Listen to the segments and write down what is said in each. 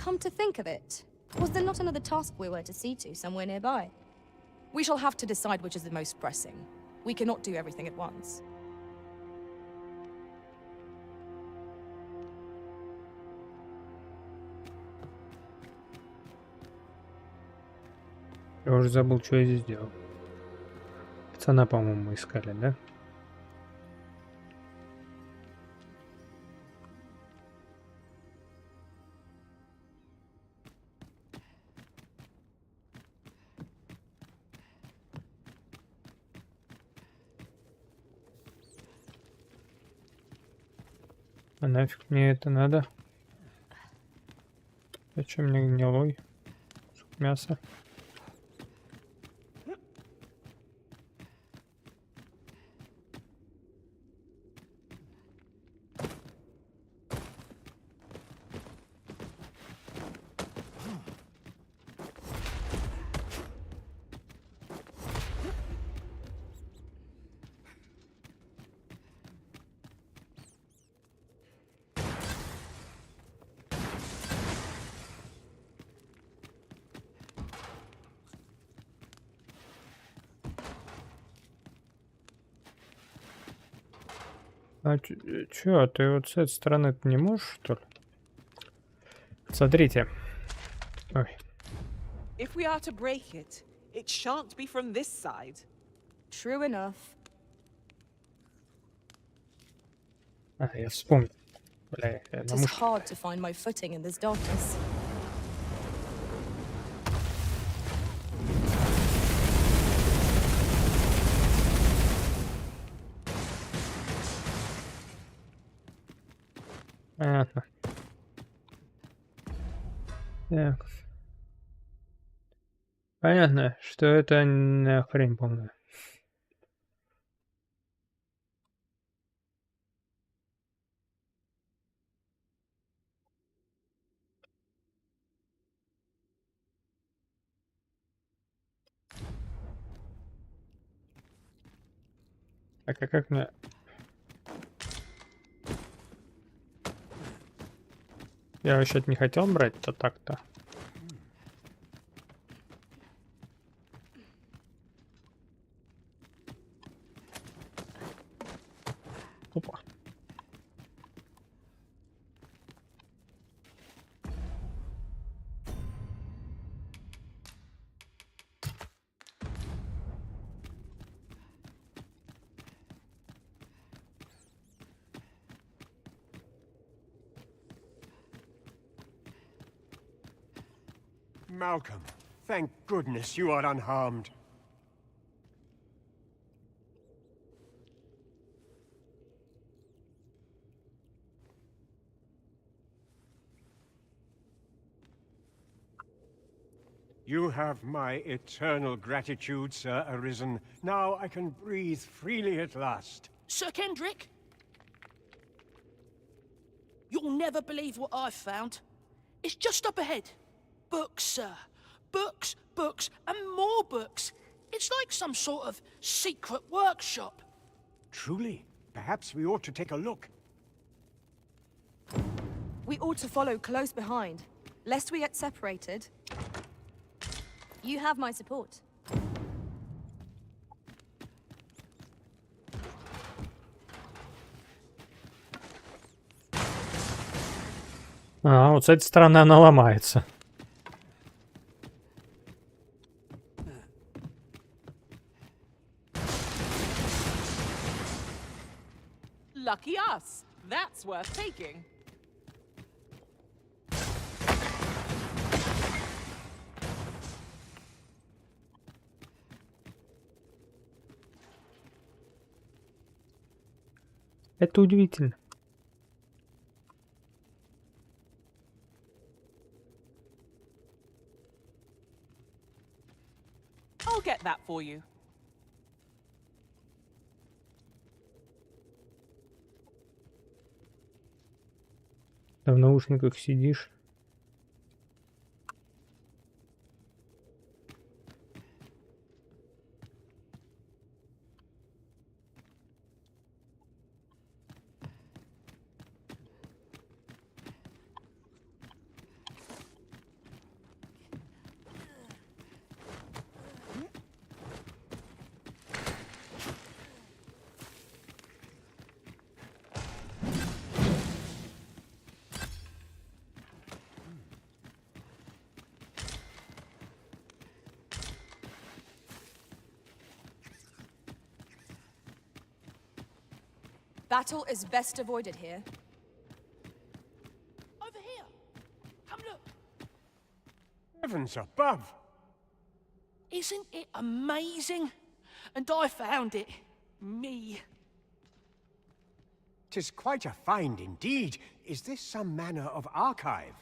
Come to think of it, was there not another task we were to see to somewhere nearby? We shall have to decide which is the most pressing. We cannot do everything at once. Я уже забыл, что я здесь делал. Пацана, по-моему, мы искали, да? А нафиг мне это надо? Зачем мне гнилой мясо? А чё, ты вот с этой стороны не можешь, что ли? Смотрите. Ой. If we are to break it, it shan't be from this side. True enough. А, я вспомнил. Бля, It is hard to find my footing in this darkness. Понятно. Так. Понятно, что это хрень полная. Так, а как мне... Я вообще-то не хотел брать-то так-то. Опа. Malcolm, thank goodness you are unharmed. You have my eternal gratitude, Sir Arisen. Now I can breathe freely at last. Sir Kendrick? You'll never believe what I've found. It's just up ahead. Books, sir. Books, books, and more books. It's like some sort of secret workshop. Truly? Perhaps we ought to take a look. We ought to follow close behind, lest we get separated. You have my support. А, вот с этой стороны она ломается. Lucky us. That's worth taking. Это удивительно. I'll get that for you. Ты в наушниках сидишь. Battle is best avoided here. Over here. Come look. Heavens above! Isn't it amazing? And I found it. Me. 'Tis quite a find indeed. Is this some manner of archive?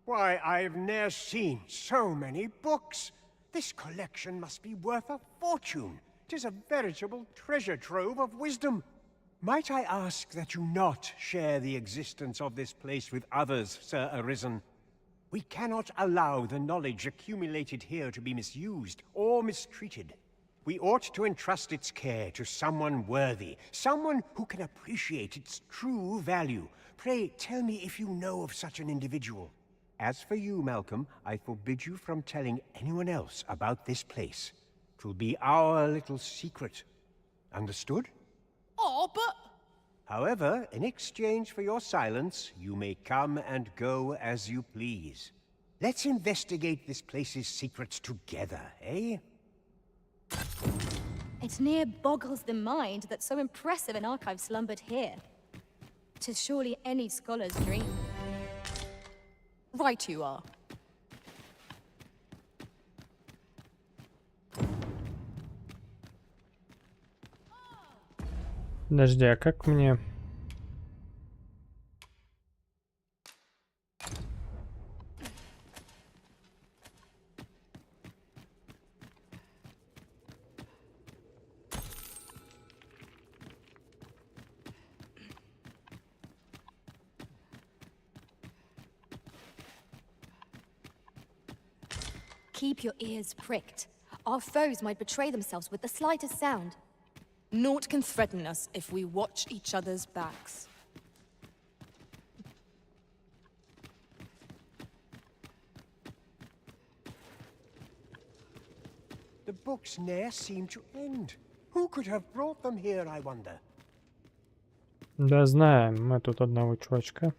Why, I've ne'er seen so many books. This collection must be worth a fortune. 'Tis a veritable treasure trove of wisdom. Might I ask that you not share the existence of this place with others, Sir Arisen? We cannot allow the knowledge accumulated here to be misused or mistreated. We ought to entrust its care to someone worthy, someone who can appreciate its true value. Pray tell me if you know of such an individual. As for you, Malcolm, I forbid you from telling anyone else about this place. 'Twill be our little secret. Understood? Oh, but... However, in exchange for your silence, you may come and go as you please. Let's investigate this place's secrets together, eh? It near boggles the mind that so impressive an archive slumbered here. 'Tis surely any scholar's dream. Right you are. Подожди, а как мне... Keep your ears pricked. Our foes might betray themselves with the slightest sound. Naught can threaten us if we watch each other's backs. The books ne'er seem to end. Who could have brought them here, I wonder? Да, знаем мы тут одного чувачка.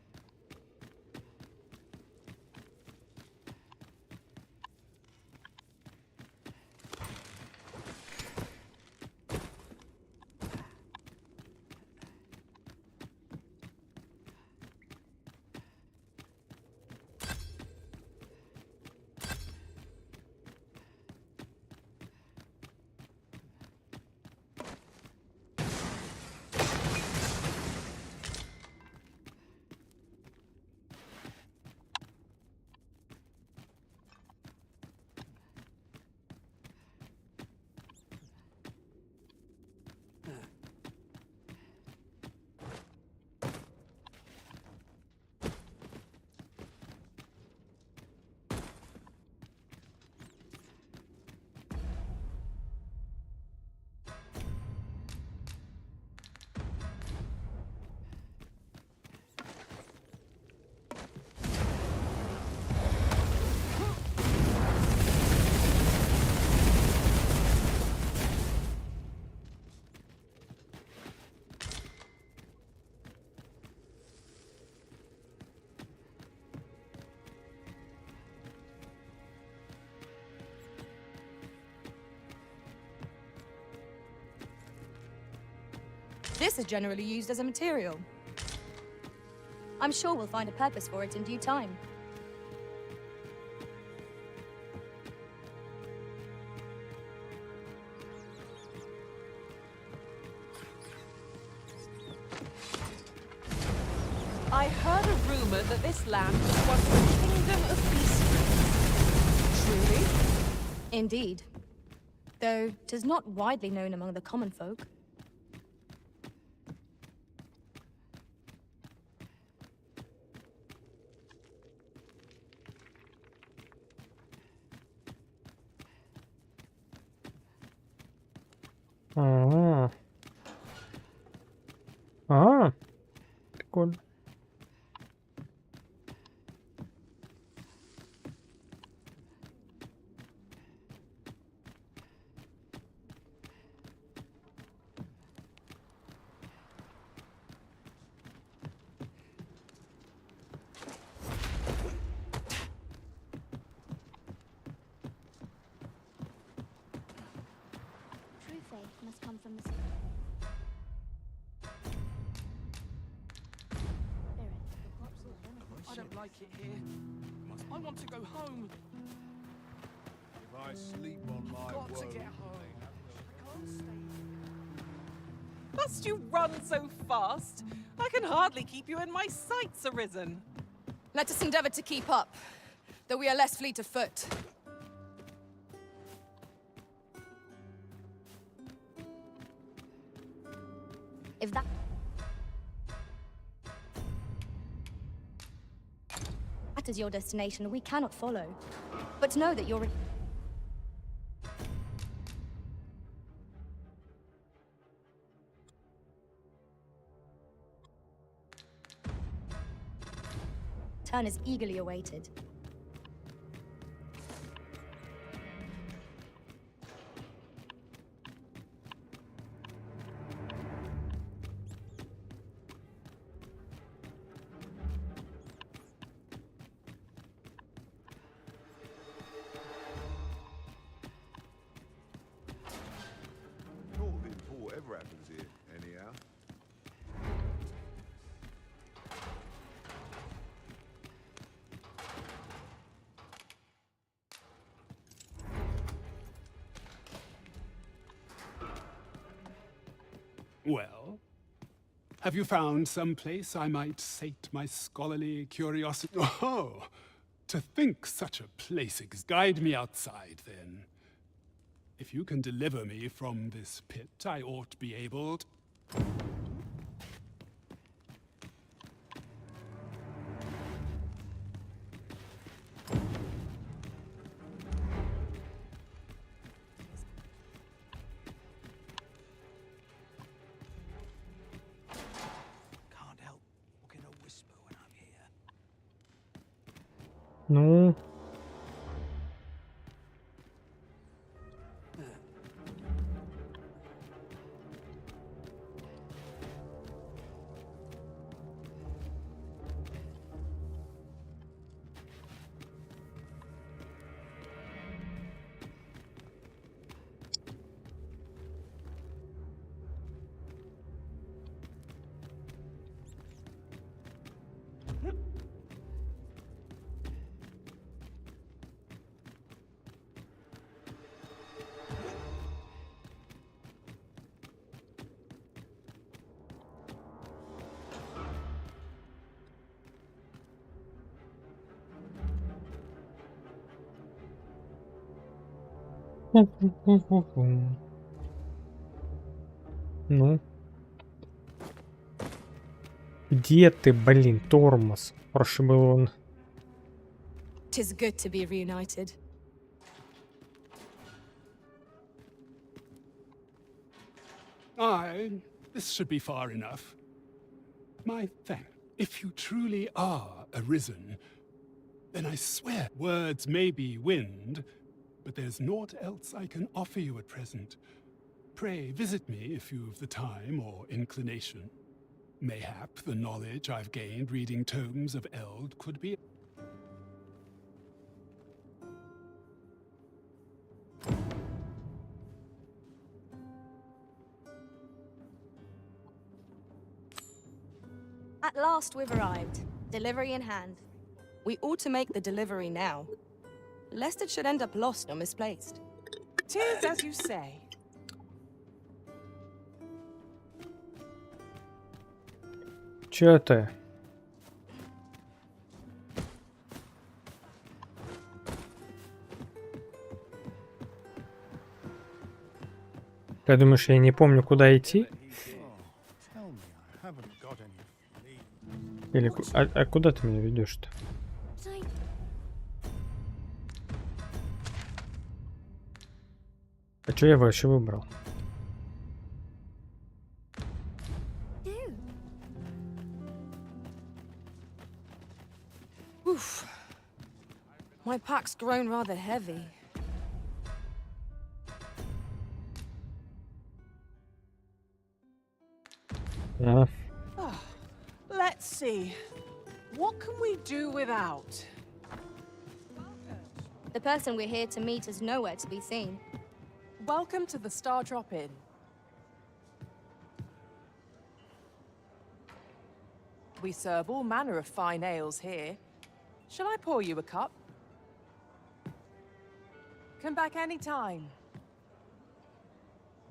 This is generally used as a material. I'm sure we'll find a purpose for it in due time. I heard a rumor that this land was once the kingdom of beasts. Truly? Indeed. Though 'tis not widely known among the common folk. А, а, прикольно. True faith must come from the like it here. I want to go home. If I sleep on my Got to world, get home. I can't stay here. Must you run so fast? I can hardly keep you in my sights, Arisen. Let us endeavor to keep up, though we are less fleet of foot. If that is your destination, we cannot follow. But know that you're... Turn is eagerly awaited. thought this before ever happens here, anyhow. Well, have you found some place I might sate my scholarly curiosity? Oh, to think such a place exists. Guide me outside, then. If you can deliver me from this pit, I ought be able to... Can't help looking a whisper when I'm here. Ну, ну. Где ты, блин, тормоз? Прошибал он. 'Tis good to be reunited. Aye, this should be far enough. My thanks. If you truly are arisen, then I swear words may be wind, but there's naught else I can offer you at present. Pray visit me if you've the time or inclination. Mayhap the knowledge I've gained reading tomes of Eld could be... At last we've arrived. Delivery in hand. We ought to make the delivery now, lest it should end up lost or misplaced. 'Tis as you say. Чё ты? Ты думаешь, я не помню, куда идти? Tell me I haven't got any fleas. Или а куда ты меня ведешь-то? А чё я вообще выбрал? Oof. My pack's grown rather heavy. А, Let's see. What can we do without? The person we're here to meet is nowhere to be seen. Welcome to the Star Drop Inn. We serve all manner of fine ales here. Shall I pour you a cup? Come back anytime.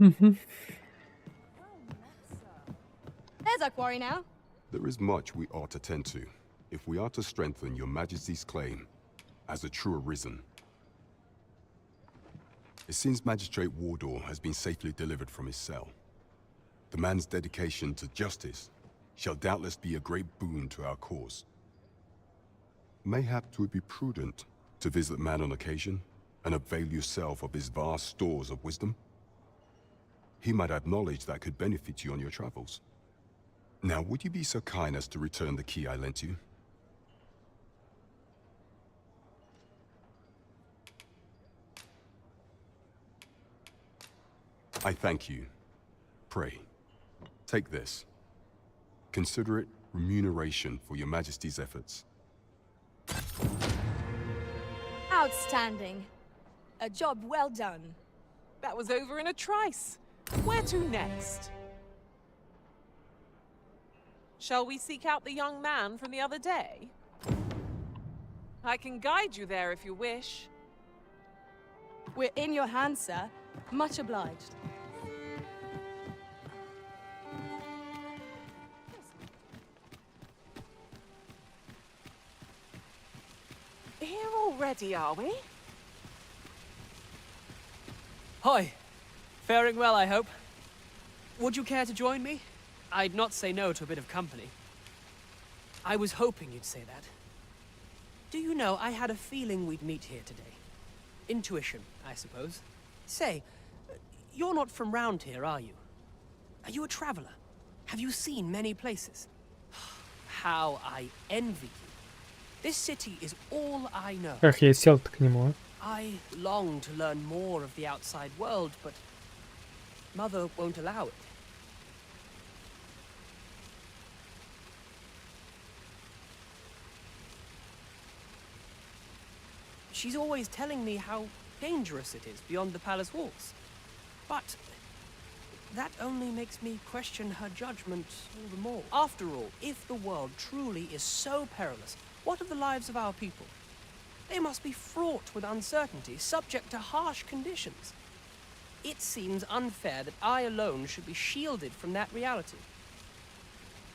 Мгм. There's our quarry now. There is much we ought to tend to, if we are to strengthen your Majesty's claim as a true arisen. It seems Magistrate Wardor has been safely delivered from his cell. The man's dedication to justice shall doubtless be a great boon to our cause. Mayhap 'twould be prudent to visit the man on occasion and avail yourself of his vast stores of wisdom. He might have knowledge that could benefit you on your travels. Now, would you be so kind as to return the key I lent you? I thank you. Pray, take this. Consider it remuneration for your Majesty's efforts. Outstanding. A job well done. That was over in a trice. Where to next? Shall we seek out the young man from the other day? I can guide you there if you wish. We're in your hands, sir. Much obliged. Here already, are we? Hi. Faring well, I hope. Would you care to join me? I'd not say no to a bit of company. I was hoping you'd say that. Do you know, I had a feeling we'd meet here today. Intuition, I suppose. Say, you're not from round here, are you? Are you a traveler? Have you seen many places? How I envy you. This city is all I know. Эх, я сел-то к нему, а. I long to learn more of the outside world, but Mother won't allow it. She's always telling me how dangerous it is beyond the palace walls. But that only makes me question her judgment all the more. After all, if the world truly is so perilous, what of the lives of our people? They must be fraught with uncertainty, subject to harsh conditions. It seems unfair that I alone should be shielded from that reality.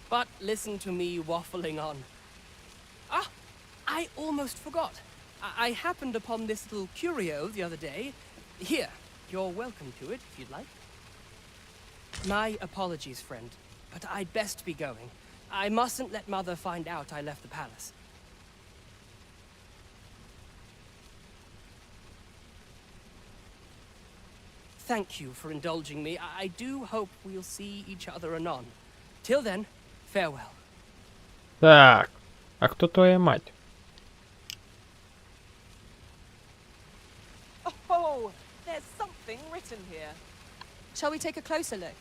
But listen to me waffling on. Ah, I almost forgot. I happened upon this little curio the other day. Here, you're welcome to it if you'd like. My apologies, friend, but I'd best be going. I mustn't let Mother find out I left the palace. Thank you for indulging me. I do hope we'll see each other anon. Till then, farewell. Так, а кто твоя мать? Oh, there's something written here. Shall we take a closer look?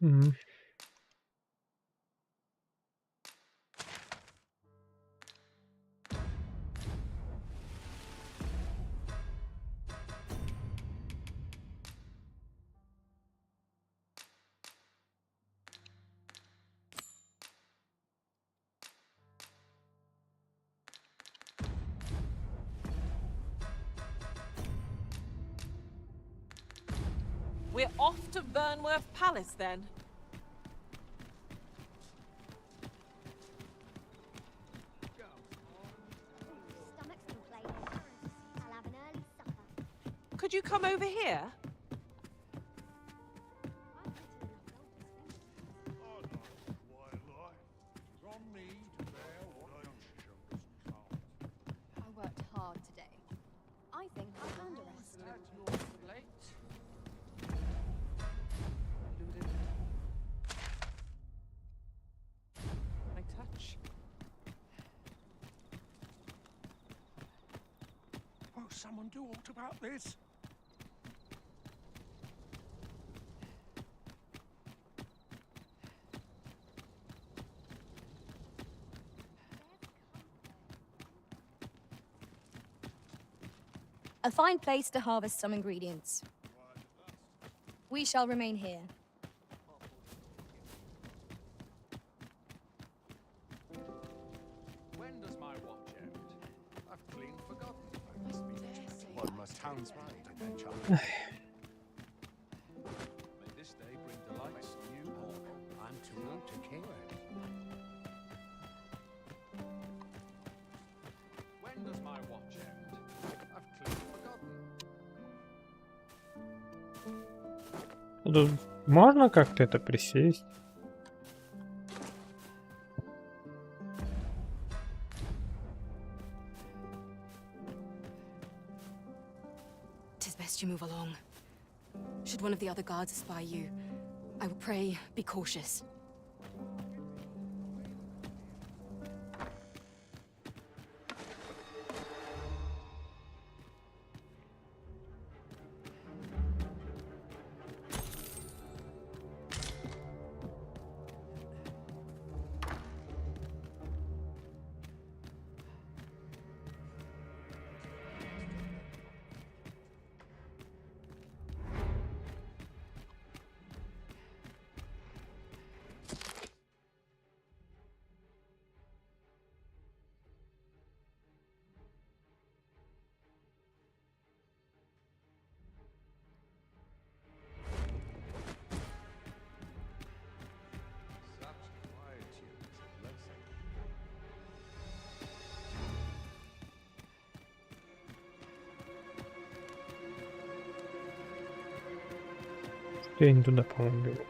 Мгм. We're off to Burnworth Palace then. Stomach's complaining. I'll have an early supper. Could you come over here? I worked hard today. I think I'll earned a rest. someone do aught about this? A fine place to harvest some ingredients. We shall remain here. When does my watch end? I've clean forgotten. I must be one must townspeople to their charge. May this day bring delights new mortal. I'm too old to care. When does my watch end? I've clean forgotten. Тут можно как-то это присесть? Tis best you move along. Should one of the other guards espy you, I would pray be cautious. Я не туда, по-моему, бегу.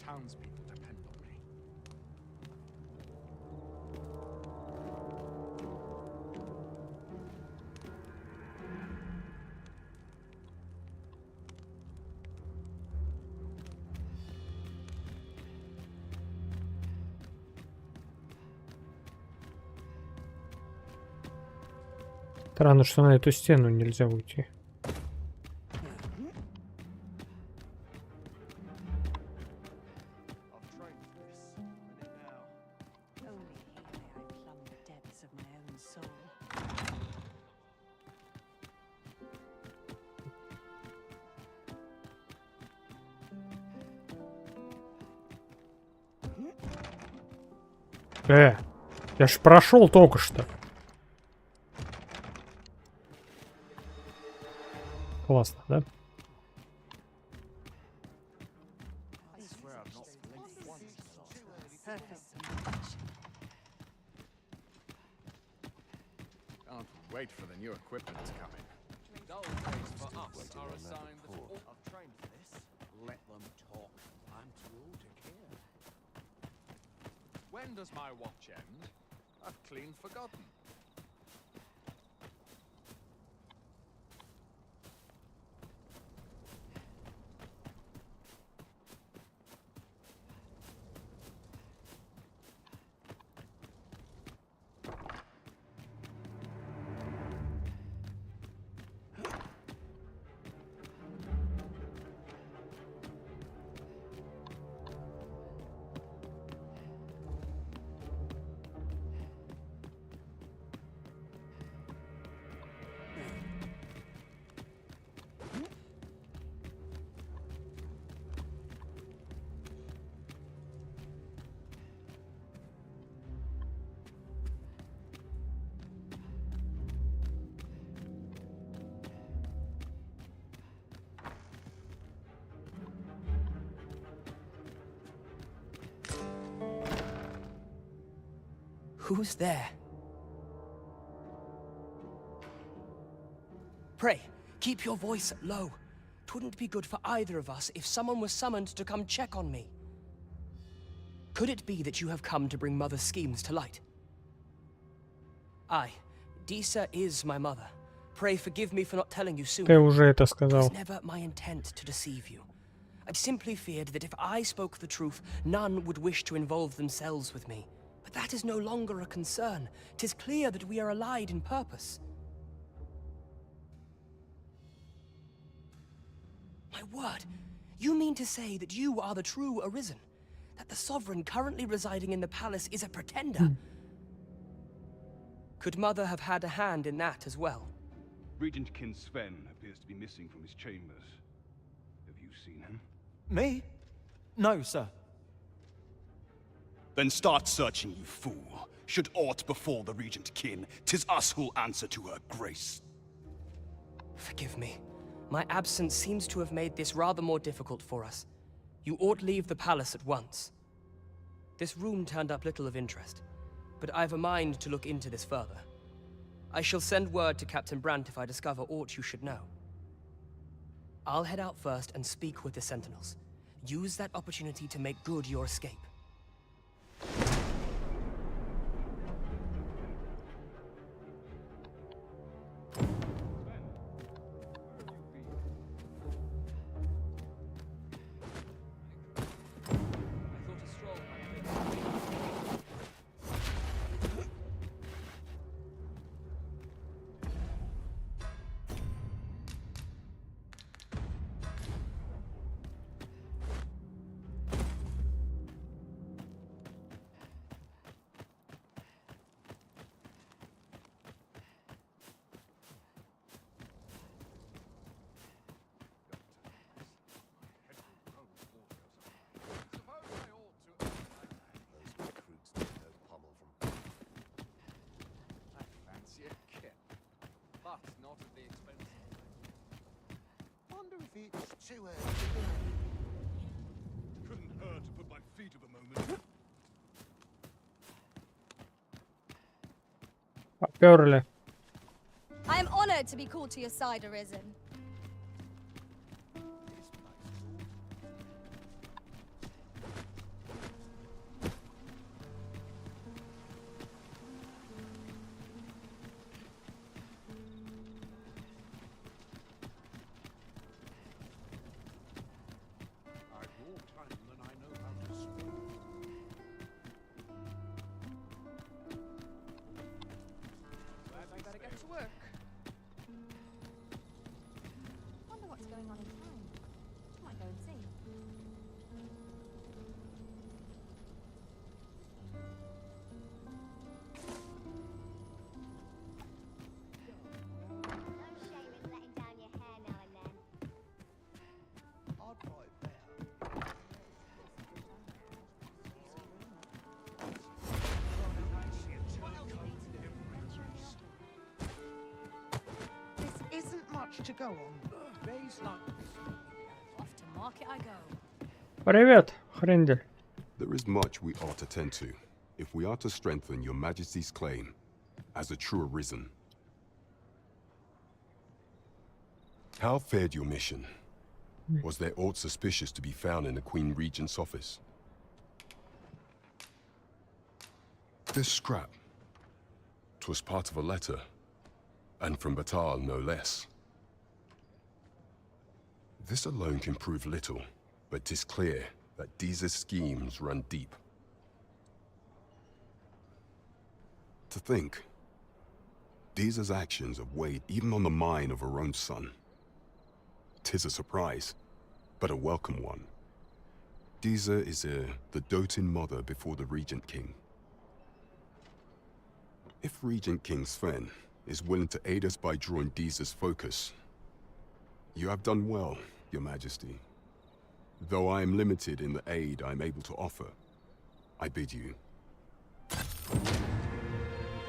Townspeople depend on me. Странно, что на эту стену нельзя уйти. Я ж прошел только что. Классно, да? Can't wait for the new equipment to come in. Gold rates for us are a sign that all... I've trained for this. Let them talk. I'm too old to care. When does my watch end? I've clean forgotten. Who's there? Pray, keep your voice low. 'Twouldn't be good for either of us if someone was summoned to come check on me. Could it be that you have come to bring Mother's schemes to light? Aye, Disa is my mother. Pray forgive me for not telling you sooner. Ты уже это It was сказал. never my intent to deceive you. I simply feared that if I spoke the truth, none would wish to involve themselves with me. But that is no longer a concern. 'Tis clear that we are allied in purpose. My word, you mean to say that you are the true Arisen? That the sovereign currently residing in the palace is a pretender? Could Mother have had a hand in that as well? Regent Kin Sven appears to be missing from his chambers. Have you seen him? Me? No, sir. Then start searching, you fool. Should aught befall the Regent Kin, 'tis us who'll answer to her grace. Forgive me. My absence seems to have made this rather more difficult for us. You ought leave the palace at once. This room turned up little of interest, but I've a mind to look into this further. I shall send word to Captain Brandt if I discover aught you should know. I'll head out first and speak with the Sentinels. Use that opportunity to make good your escape. It's too early. Couldn't hurt to put my feet up a moment. Поперли. I am honored to be called to your side, Arisen. I've more time than I know how to spend. Glad I gotta get to work. Wonder what's going on in town. Might go and see. No shame in letting down your hair now and then. I'd write better. This isn't much to go on. Days like this. Off to market I go. Привет, Хрендель. There is much we ought to tend to, if we are to strengthen your Majesty's claim as a true Arisen. How fared your mission? Was there aught suspicious to be found in the Queen Regent's office? This scrap. 'Twas part of a letter. And from Batal, no less. This alone can prove little, but 'tis clear that Deeza's schemes run deep. To think, Deeza's actions have weighed even on the mind of her own son. 'Tis a surprise, but a welcome one. Deeza is the doting mother before the Regent King. If Regent King Sven is willing to aid us by drawing Deeza's focus, you have done well, Your Majesty. Though I am limited in the aid I am able to offer, I bid you.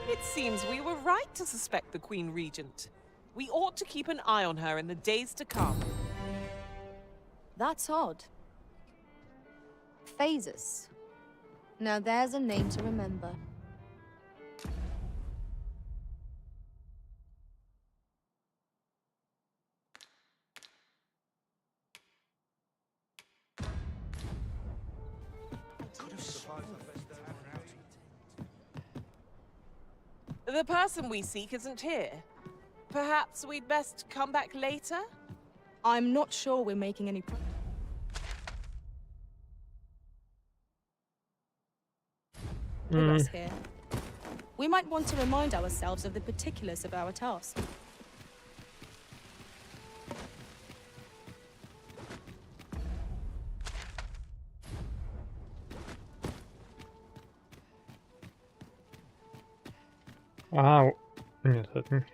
It seems we were right to suspect the Queen Regent. We ought to keep an eye on her in the days to come. That's odd. Phases. Now there's a name to remember. The person we seek isn't here. Perhaps we'd best come back later? I'm not sure we're making any progress here. We might want to remind ourselves of the particulars of our task. А, нет, это не...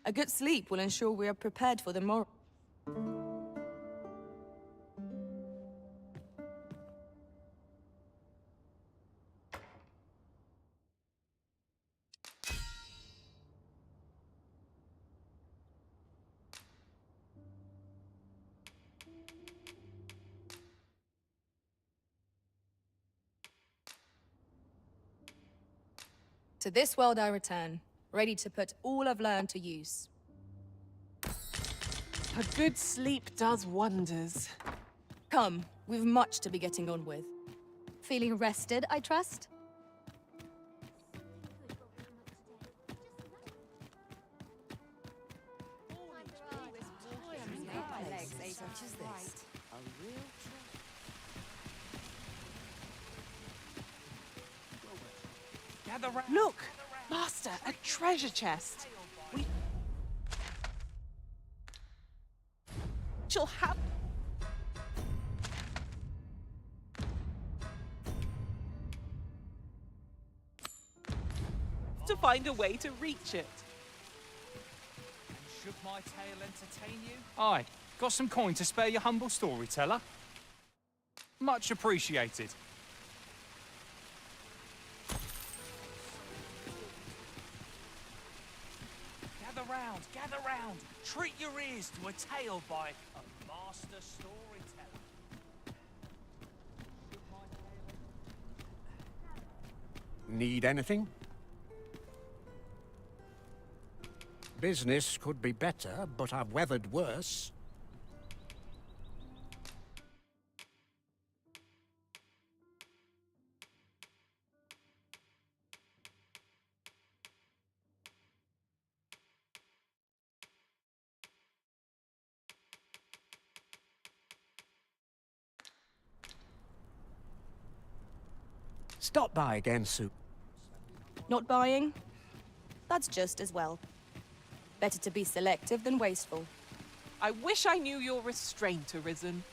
A good sleep will ensure we are prepared for the morrow. To this world I return, ready to put all I've learned to use. A good sleep does wonders. Come, we've much to be getting on with. Feeling rested, I trust? Look! Master, a treasure chest! We shall have to find a way to reach it. Should my tale entertain you? Aye. Got some coin to spare your humble storyteller? Much appreciated. Gather round. Treat your ears to a tale by a master storyteller. Need anything? Business could be better, but I've weathered worse. Stop by again soon. Not buying? That's just as well. Better to be selective than wasteful. I wish I knew your restraint, Arisen.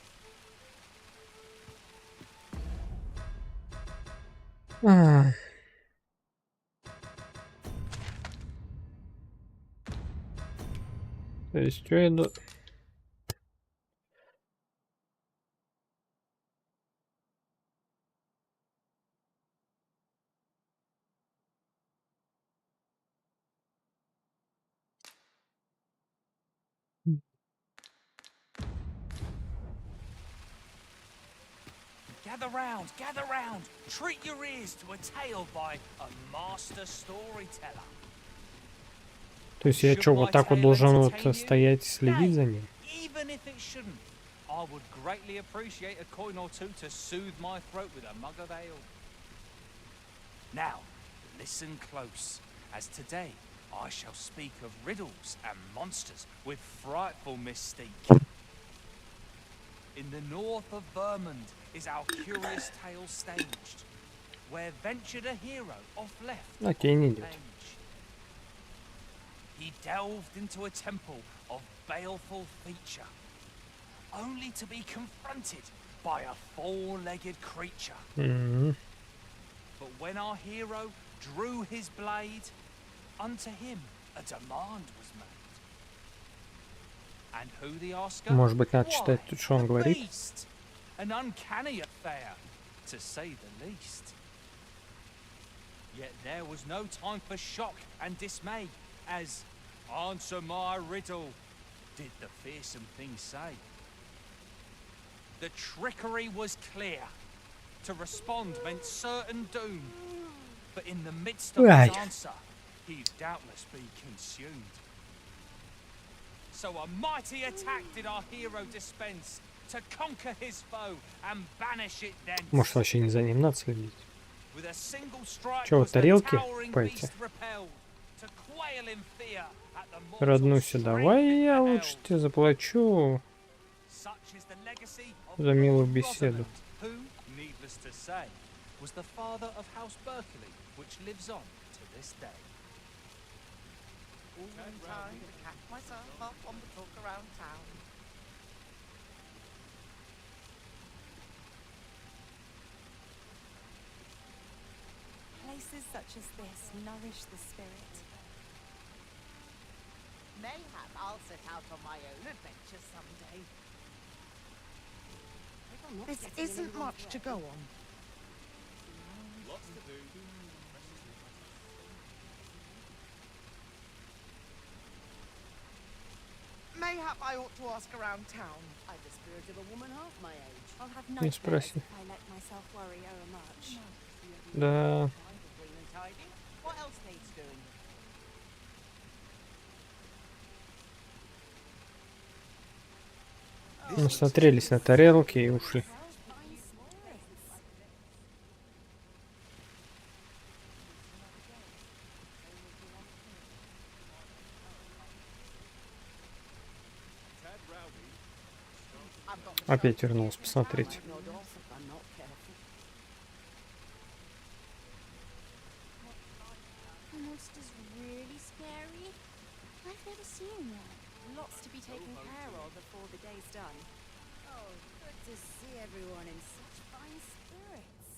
То есть, что я... Gather round. Treat your ears to a tale by a master storyteller. То есть я что, вот так вот должен вот стоять и следить за ним? Even if it shouldn't, I would greatly appreciate a coin or two to soothe my throat with a mug of ale. Now, listen close, as today I shall speak of riddles and monsters with frightful mystique. In the north of Vermund is our curious tale staged, where ventured a hero off left Окей, не идет. He delved into a temple of baleful feature, only to be confronted by a four-legged creature. But when our hero drew his blade, unto him a demand was made. And who the asker? Может быть, надо читать тут, что он говорит? Beast. An uncanny affair, to say the least. Yet there was no time for shock and dismay, as answer my riddle, did the fearsome thing say. The trickery was clear. To respond meant certain doom. But in the midst of his answer, he'd doubtless be consumed. So a mighty attack did our hero dispense to conquer his foe and banish it thence. Может, вообще не за ним надо следить? With a single strike Чё, was the тарелки towering пойти? beast repelled, to quail in fear at the mortal Роднуся, давай я strength лучше тебе заплачу Such is the legacy of за милую Lord беседу. Rosamond, who, needless to say, was the father of House Berkeley, which lives on to this day. All in time to catch myself up on the talk around town. Places such as this nourish the spirit. Mayhap I'll set out on my own adventure someday. This isn't much to go on. Lots to do. Mayhap I ought to ask around town. I've the spirit of a woman half my age. I'll have Не nightmares спроси. if I let myself worry overmuch. Да. Clean and tidy. What else needs doing? Насмотрелись на тарелки и ушли. Опять вернулась посмотреть. The monster's really scary. I've never seen one. Lots to be taken care of before the day's done. Oh, good to see everyone in such fine spirits.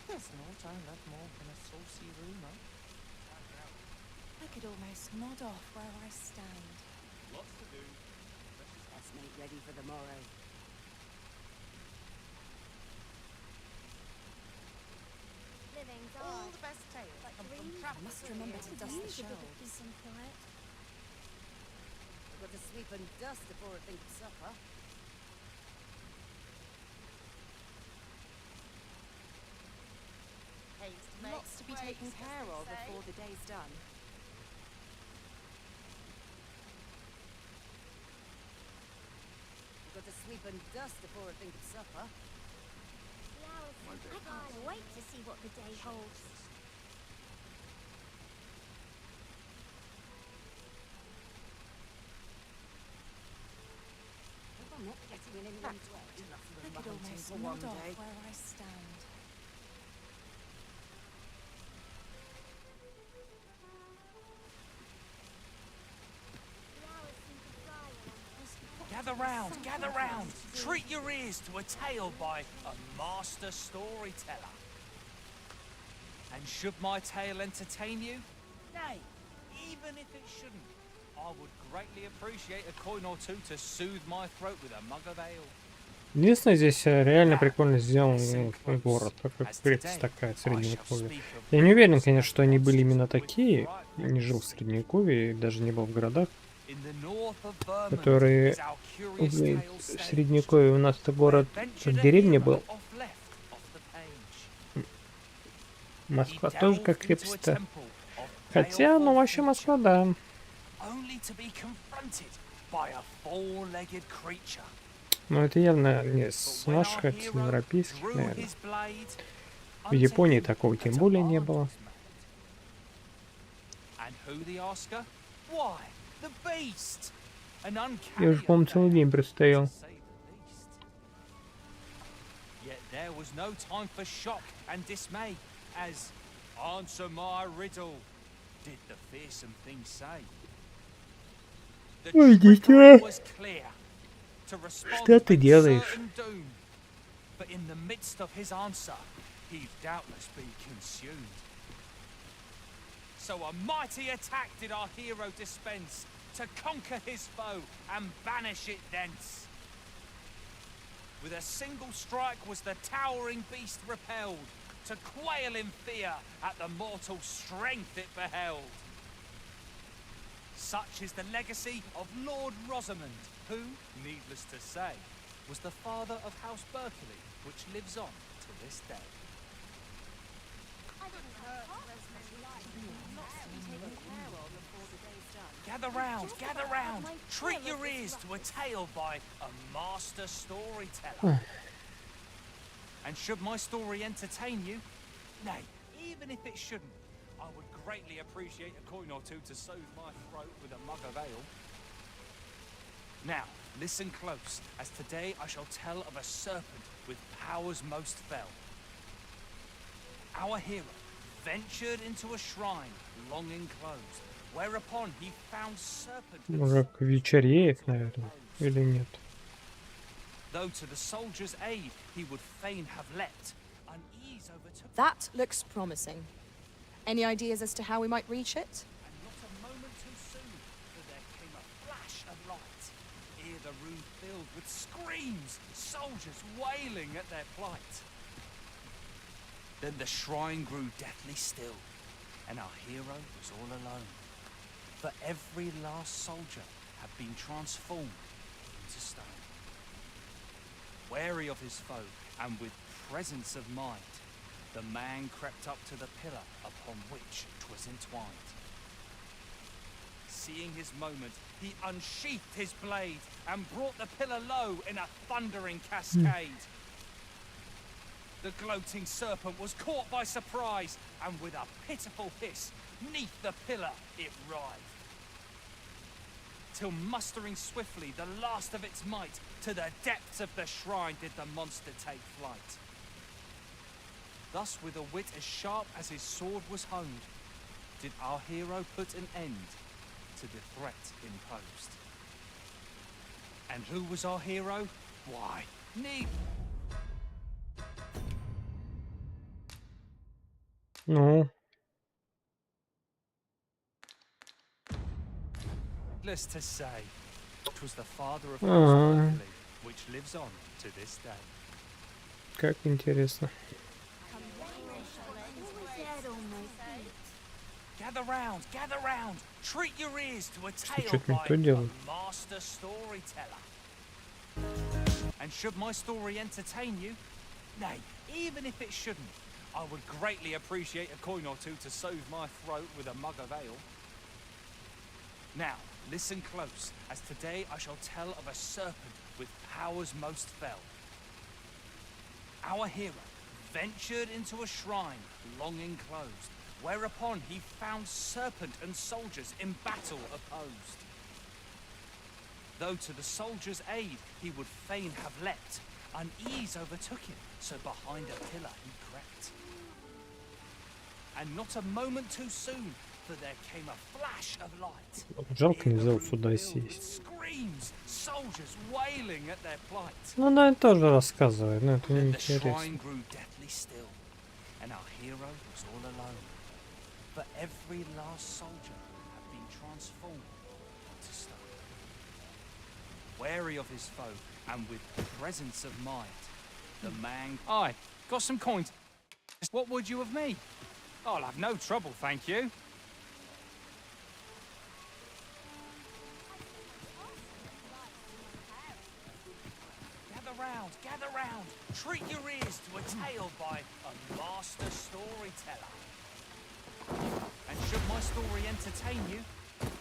There's naught I love more than a saucy rumour. I could almost nod off where I stand. Lots to do. Let's make ready for the morrow. Living's All odd. the best tales But come from dreams travel. I must remember to dust the Dreams are good shelves. at peace and quiet. Got to sweep and dust before I think of supper. Lots to be taken care of before the day's done. Got to sweep and dust before I think of supper. The hours I can't wait to see what the day holds. Hope I'm not getting in anyone's way. I could almost nod off where I stand. The hours seem to fly when I'm close. Gather round. Treat your ears to a tale by a master storyteller. And should my tale entertain you? Nay, even if it shouldn't, I would greatly appreciate a coin or two to soothe my throat with a mug of ale. Единственное, здесь реально прикольно сделан город, как крепость такая, средневековье. Я не уверен, конечно, что они были именно такие. Я не жил в средневековье, даже не был в городах. In the north of Vermont Которые is our curious в tale stage. Средневековье у нас-то город Adventured в a деревне hero был. off left off the page. Москва He тоже delved как into a крепость-то. temple of Хотя, ну baleful вообще Москва, feature, да. only to be confronted by a four-legged creature. Но это явно не с When our наших, это с hero европейских, drew наверное. his blade, В Японии unto him такого a тем более не demand было. was made. And who the asker? Why, the beast! An Я уже, uncanny по-моему, целый affair, день простоял. to say the least. Yet there was no time for shock and dismay, as "Answer my riddle," did the fearsome thing say. The Ой, trickery дитя. was clear. To respond Что ты meant делаешь? certain doom. But in the midst of his answer, he'd doubtless be consumed. So a mighty attack did our hero dispense to conquer his foe and banish it thence. With a single strike was the towering beast repelled, to quail in fear at the mortal strength it beheld. Such is the legacy of Lord Rosamond, who, needless to say, was the father of House Berkeley, which lives on to this day. Gather round, treat your ears to a tale by a master storyteller. And should my story entertain you, nay, even if it shouldn't, I would greatly appreciate a coin or two to soothe my throat with a mug of ale. Now, listen close, as today I shall tell of a serpent with powers most fell. Our hero ventured into a shrine long enclosed, whereupon he found serpent and Уже вечереет, наверное, или нет? though to the soldier's aid he would fain have leapt, unease overtook That looks promising. Any ideas as to how we might reach it? and not a moment too soon, for there came a flash of light, ere the room filled with screams, soldiers wailing at their plight. Then the shrine grew deathly still, and our hero was all alone, for every last soldier had been transformed into stone. Wary of his foe, and with presence of mind, the man crept up to the pillar upon which 'twas entwined. Seeing his moment, he unsheathed his blade, and brought the pillar low in a thundering cascade. The gloating serpent was caught by surprise, and with a pitiful hiss, 'neath the pillar it writhed. Till mustering swiftly the last of its might, to the depths of the shrine did the monster take flight. Thus, with a wit as sharp as his sword was honed, did our hero put an end to the threat imposed. And who was our hero? Why, Ну, needless to say, 'twas the father of House Berkeley, which lives on to this day. как интересно. Gather round, treat your ears to a tale Что-то не by то a делаю. master storyteller. And should my story entertain you, nay, even if it shouldn't, I would greatly appreciate a coin or two to soothe my throat with a mug of ale. Now, listen close, as today I shall tell of a serpent with powers most fell. Our hero ventured into a shrine long enclosed, whereupon he found serpent and soldiers in battle opposed. Though to the soldier's aid he would fain have leapt, unease overtook him, so behind a pillar he crept. And not a moment too soon, for there came a flash of light. Жалко не взял сюда сесть. Screams, soldiers wailing at their plight. Ну, она тоже рассказывает, но это Then не the shrine интересно. grew deathly still, and our hero was all alone. For every last soldier had been transformed into stone. Wary of his foe, and with presence of mind, the man... Aye, got some coins. What would you of me? I'll have no trouble, thank you. gather round, treat your ears to a tale by a master storyteller. And should my story entertain you,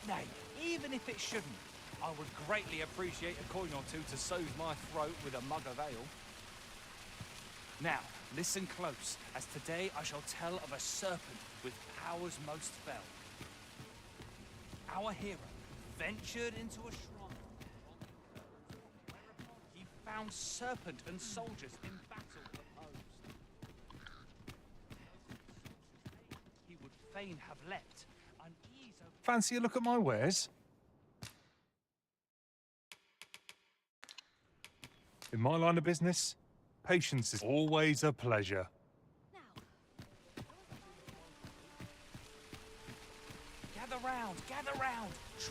nay, even if it shouldn't, I would greatly appreciate a coin or two to soothe my throat with a mug of ale. Now, listen close, as today I shall tell of a serpent with powers most fell. Our hero ventured into a shrine. He found serpent and soldiers in battle opposed. He would fain have leapt, unease over... Fancy a look at my wares? In my line of business, patience is always a pleasure.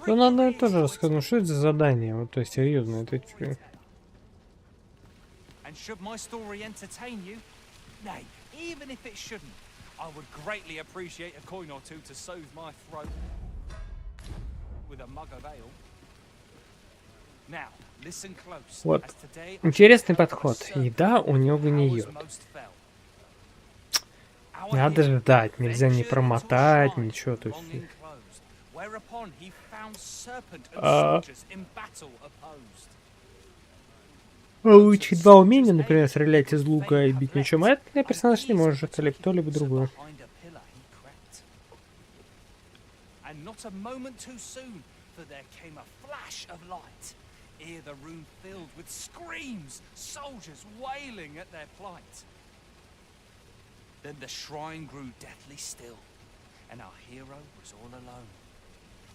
Ну, надо тоже рассказать, ну что это за задание? Вот, то есть, серьезно, это... And should my story entertain you, nay, even if it shouldn't, I would greatly appreciate a coin or two to soothe my throat with a mug of ale. Now, listen close. Вот. Интересный подход. Еда у него гниет. Надо ждать, нельзя не промотать, ничего. То есть... Выучить два умения, например, стрелять из лука и бить мечом, а этот персонаж не может, или кто-либо другой. Ere the room filled with screams, soldiers wailing at their plight. Then the shrine grew deathly still, and our hero was all alone.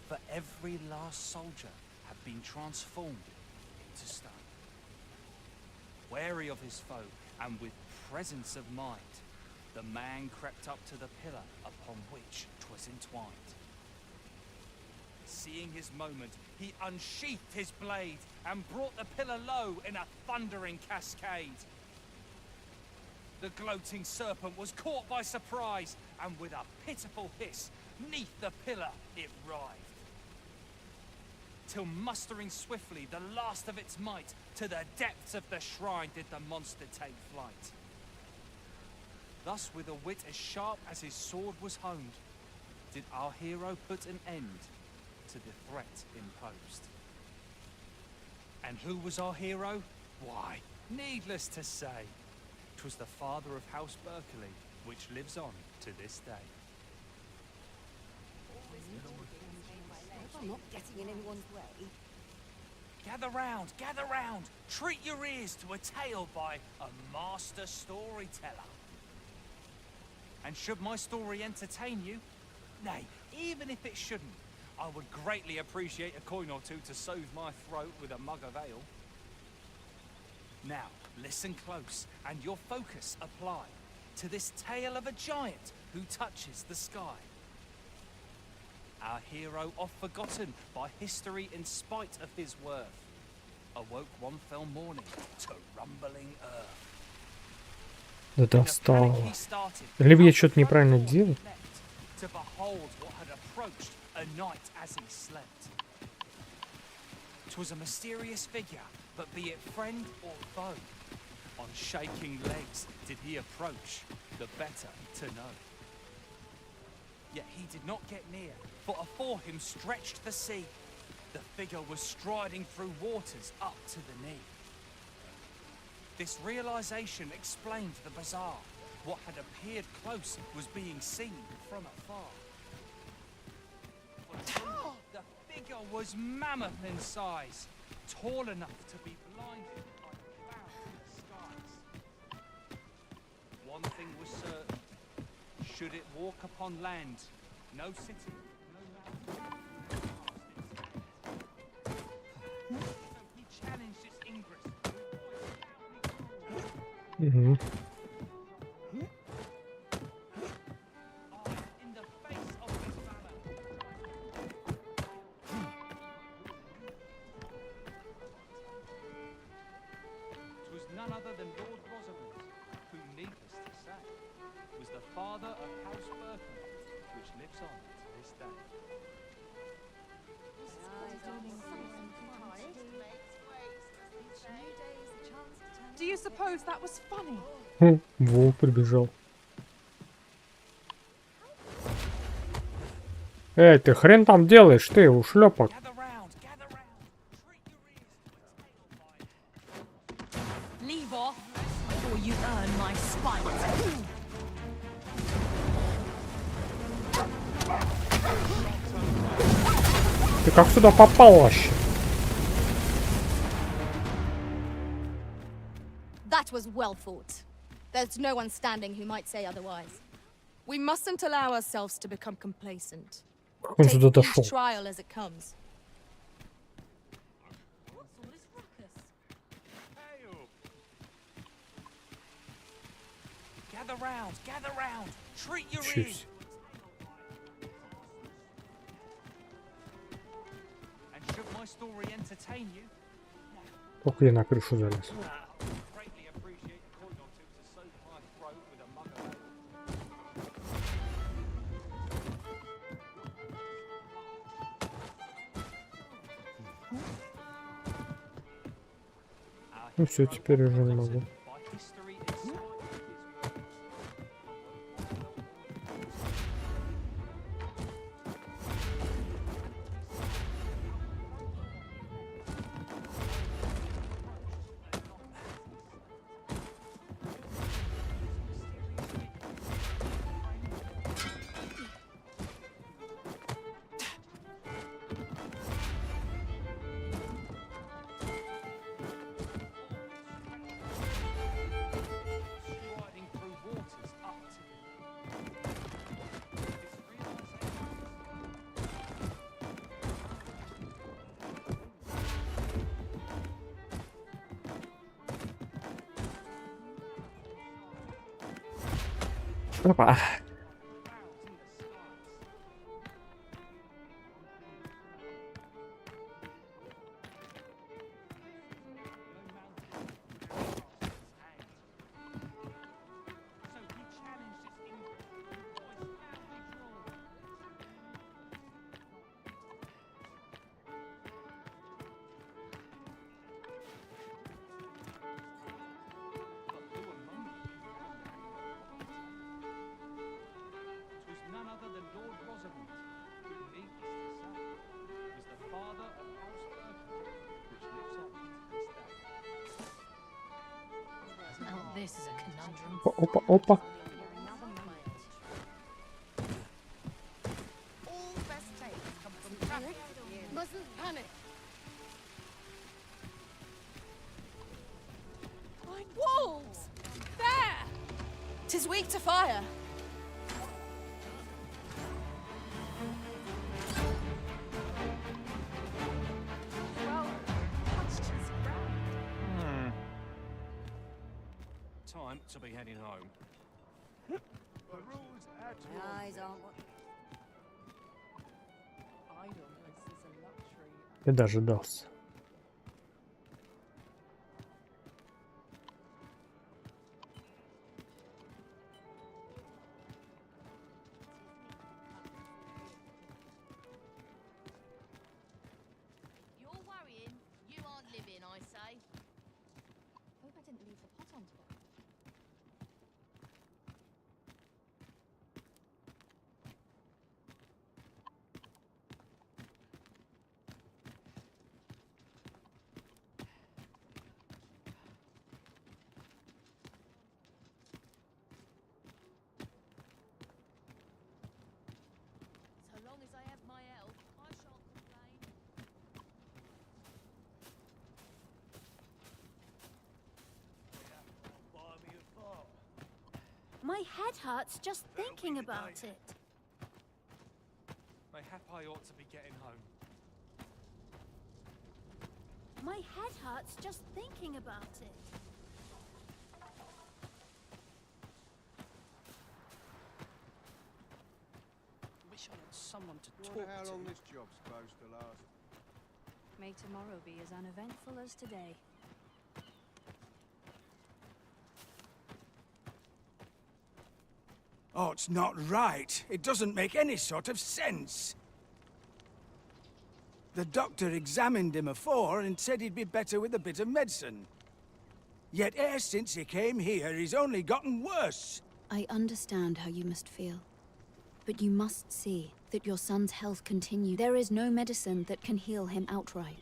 For every last soldier had been transformed into stone. Wary of his foe, and with presence of mind, the man crept up to the pillar upon which 'twas entwined. Seeing his moment, he unsheathed his blade and brought the pillar low in a thundering cascade. The gloating serpent was caught by surprise, and with a pitiful hiss, 'neath the pillar it writhed. Till mustering swiftly the last of its might, to the depths of the shrine did the monster take flight. Thus, with a wit as sharp as his sword was honed, did our hero put an end to the threat imposed. And who was our hero? Why, needless to say, 'twas the father of House Berkeley, which lives on to this day. I'm not getting in anyone's way. Gather round, treat your ears to a tale by a master storyteller. And should my story entertain you, nay, even if it shouldn't, I would greatly appreciate a coin or two to soothe my throat with a mug of ale. Now, listen close, and your focus apply to this tale of a giant who touches the sky. Our hero, oft forgotten by history in spite of his worth, awoke one fell morning to rumbling earth. Да достал. Либо я что-то неправильно делаю. To behold what had approached a night as he slept. 'Twas a mysterious figure, but be it friend or foe, on shaking legs did he approach, the better to know. Yet he did not get near, for afore him stretched the sea. The figure was striding through waters up to the knee. This realization explained the bizarre. What had appeared close was being seen from afar. The figure was mammoth in size, tall enough to be blinded by the clouds in the skies. One thing was certain, should it walk upon land, no city, no mountain. So he challenged its ingress. None other than Lord Rosalind, who, needless to say, was the father of House Berkeley, which lives on to this day. Each new day is a chance to turn Do you suppose that was funny? Волк прибежал. Эй, ты хрен там делаешь, ты ушлепок. Leave off, or you earn my spite. Ты как сюда попал вообще? That was well fought. There's no one standing who might say otherwise. We mustn't allow ourselves to become complacent. Как он сюда Take дошел? each trial as it comes. Gather round, treat your Чё ears. себе. And should my story entertain you, Только я на крышу залез. greatly appreciate a coin or two to soak my throat with a mug of ale. Ну все, теперь уже не могу. Striding through waters up to Опа. This is a conundrum. Опа, опа. All the best tales come from traffic. Mustn't panic. Wolves! There! 'Tis weak to fire. Well, much just time to be heading home. The rules at your Eyes on what? Idleness is a luxury. Я дождался. You're worrying. You aren't living, I say. Hope I didn't leave the pot on today. So long as I have my health, I shan't complain. My head hurts just thinking about it. Mayhap I ought to be getting home. My head hurts just thinking about it. Wish I had someone to talk Wonder how to. long this job's supposed to last. May tomorrow be as uneventful as today. Oh, it's not right. It doesn't make any sort of sense. The doctor examined him afore and said he'd be better with a bit of medicine. Yet ever since he came here, he's only gotten worse. I understand how you must feel. But you must see that your son's health continues. There is no medicine that can heal him outright.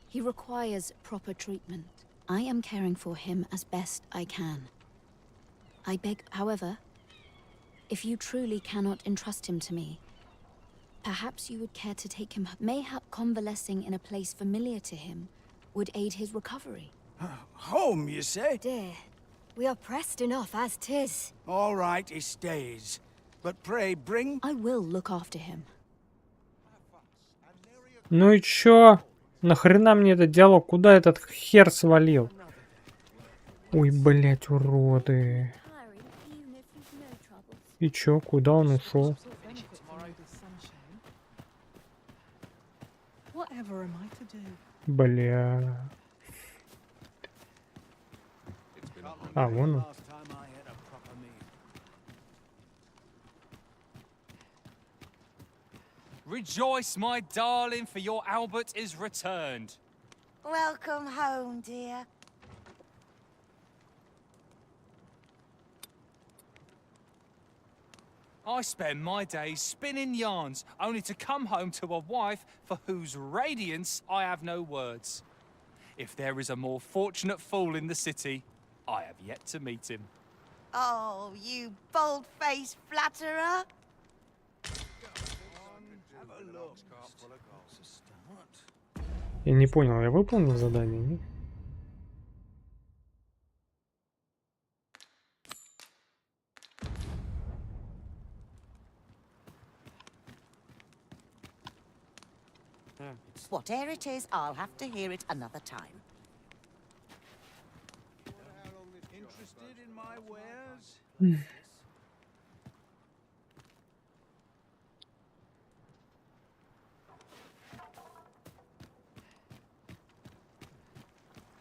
He requires proper treatment. I am caring for him as best I can. I beg, however, if you truly cannot entrust him to me, perhaps you would care to take him. Mayhap convalescing in a place familiar to him would aid his recovery. Home, you say? Dear, we are pressed enough as 'tis. All right, he stays. But pray bring... I will look after him. Ну и чё? Нахрена мне этот диалог? Куда этот хер свалил? Ой, блять, уроды. И чё? Куда он ушел? Бля. А, вон он. Rejoice, my darling, for your Albert is returned. Welcome home, dear. I spend my days spinning yarns, only to come home to a wife for whose radiance I have no words. If there is a more fortunate fool in the city, I have yet to meet him. Oh, you bold-faced flatterer. Я не понял, я выполнил задание, нет? Whatever it is, I'll have to hear it another time. Interested in my wares?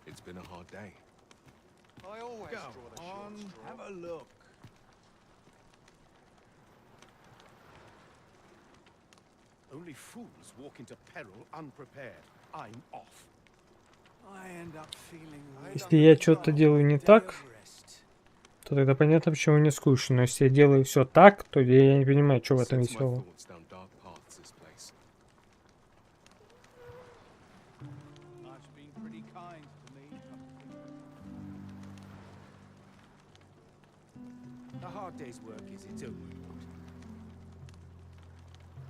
It's been a hard day. I always Go draw the on, short straw. have a look. Only fools walk into peril unprepared. I'm off. I end up feeling Если я что-то делаю не так, то тогда понятно, почему мне скучно. Но если я делаю все так, то я не понимаю, что в этом веселого. A hard day's work is its own reward.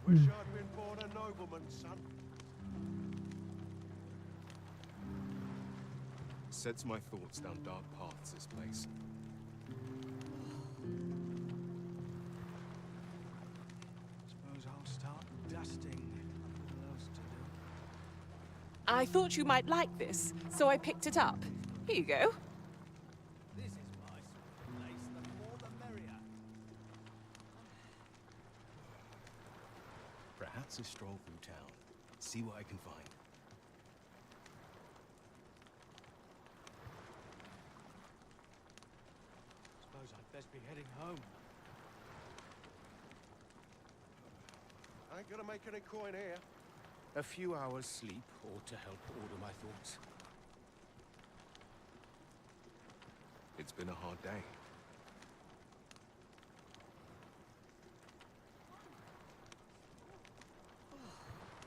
Wish I'd been born a nobleman, son. Sets my thoughts down dark paths, this place. Suppose I'll start dusting. Nothing else to do. I thought you might like this, so I picked it up. Here you go. This is my sort of place. The more the merrier. Perhaps a stroll through town. See what I can find. Suppose I'd best be heading home. I ain't gonna make any coin here. A few hours sleep ought to help order my thoughts. It's been a hard day.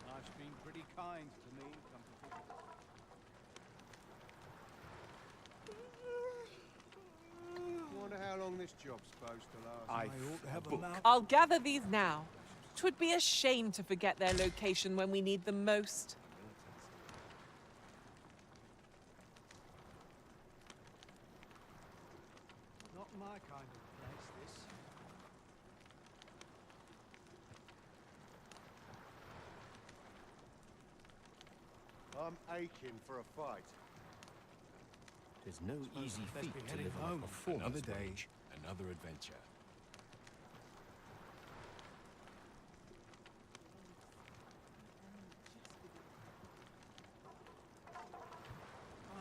Life's been pretty kind to me. Come to think of it. Wonder how long this job's supposed to last. I ought to have a mouth. I'll gather these now. 'Twould be a shame to forget their location when we need them most. Not my kind of place, this. I'm aching for a fight. There's no easy Best feat be to heading live on a home. performance Another day, wage. another adventure.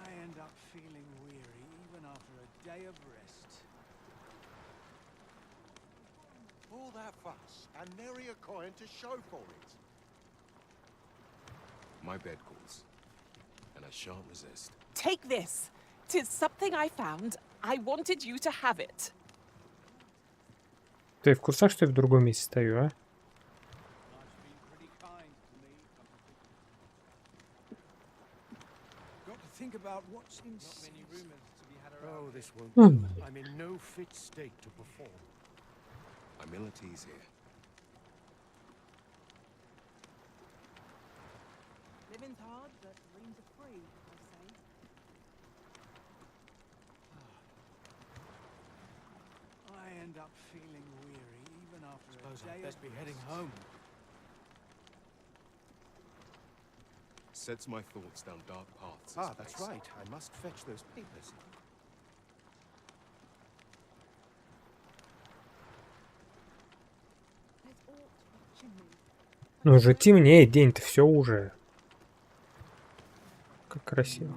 I end up feeling weary even after a day of rest. All that fuss, and nary a coin to show for it. My bed calls, and I shan't resist. Take this. 'Tis something I found. I wanted you to have it. Ты в курсах, что я в другом месте стою, а? Think about what's in many rumors to be had around. Oh, this won't Hmm. do. I'm in no fit state to perform. Humility's here. Living's hard, but dreams are free, I say. I end up feeling weary even after Suppose a day I'd best of be heading rest. home. Sets my thoughts down dark paths. Ah, that's right. I must fetch those papers. There's aught watching me. Ну уже темнеет, день-то все уже. Как красиво.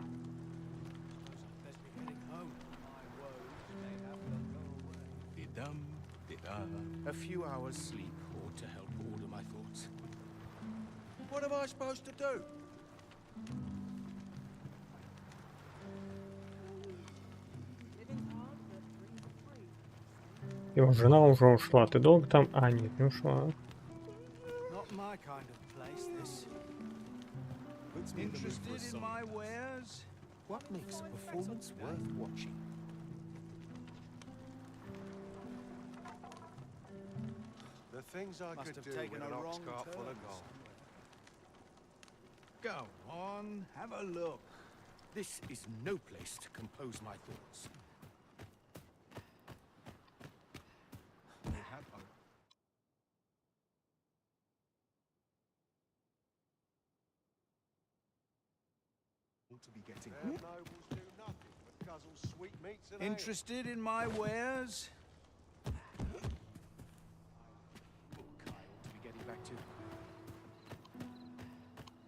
A few hours sleep ought to help order my thoughts. What am I supposed to do? Его жена уже ушла. Ты долго там? А, нет, не ушла. Not my kind of place, this. Puts me in the mood for a Interested in song. my wares? What makes a performance worth watching? The things I Must could have do taken with a an ox wrong cart full of turn gold. Go on, have a look. This is no place to compose my thoughts. To be getting Them nobles do nothing but guzzle sweetmeats and ale. Interested in my wares?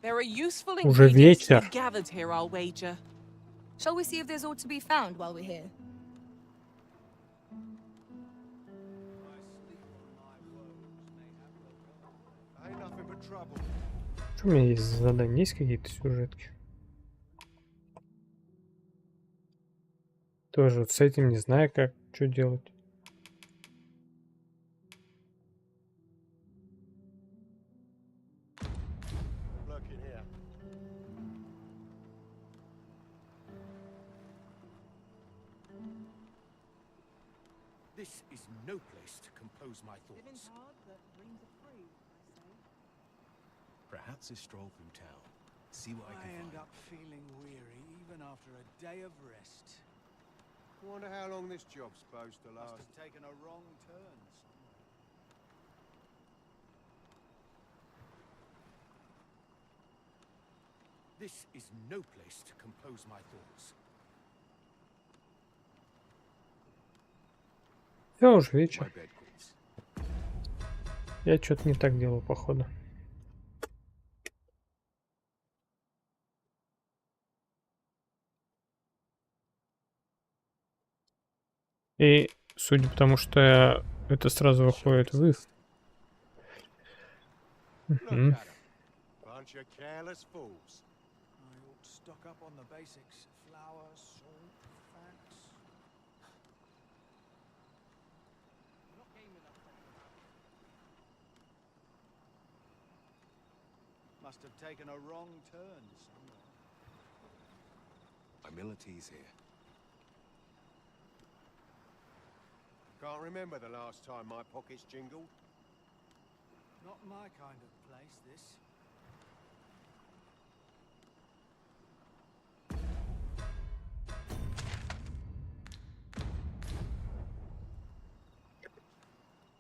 There are useful Уже ingredients to вечер. be gathered here, I'll wager. Shall we see if there's aught to be found while we're here? Ain't nothing but trouble. Что у меня есть за задания? Есть какие-то сюжетки? Тоже вот с этим не знаю, как, что делать. Look in here. This is no place to compose my Living's thoughts. hard, but dreams are free, I say. Perhaps a stroll through town. See what I I can end find. up feeling weary even after a day of rest. Wonder how long this job's supposed to Must last. have taken a wrong turn somewhere. This is no place to compose my thoughts. Я уже вечер. My bed calls. Я что-то не так делаю, походу. И судя по тому, что это сразу выходит в их. Look at 'em. Bunch of careless fools. I ought to stock up on the basics. Flour, salt, fats. Must have taken a wrong turn somewhere. Humility's here. Can't remember the last time my pockets jingled. Not my kind of place, this.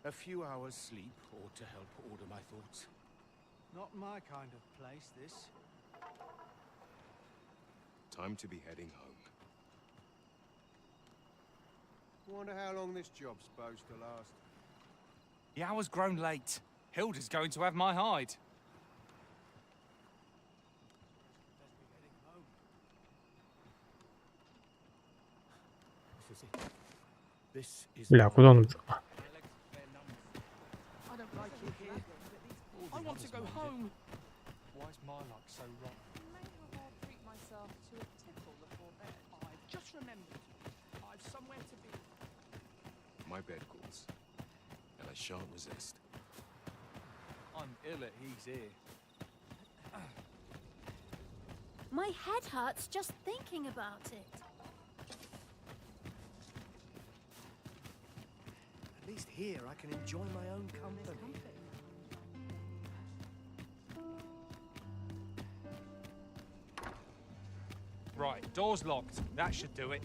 A few hours sleep ought to help order my thoughts. Not my kind of place, this. Time to be heading home. Wonder how long this job's supposed to last. The hour's grown late. Hilda's going to have my hide. This is Бля, куда он? I don't like it here. I want to go home. Why's my luck so rotten? May have I'll treat myself to a tickle before bed. I've just remembered. I've somewhere to be. My bed calls, and I shan't resist. I'm ill at he's here. My head hurts just thinking about it. At least here I can enjoy my own company. Right, door's locked. That should do it.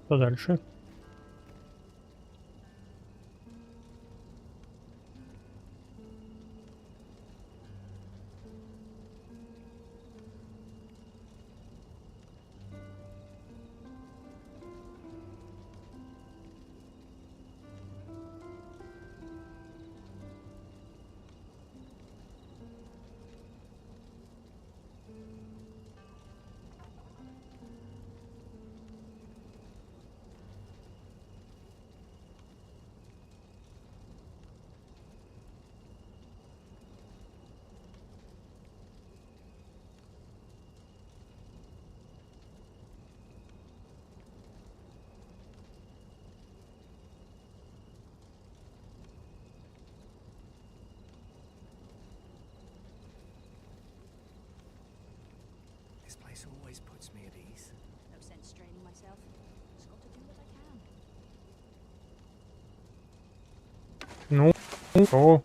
Что дальше? This place always puts me at ease. No sense straining myself. Just got to do what I can. Ну, о.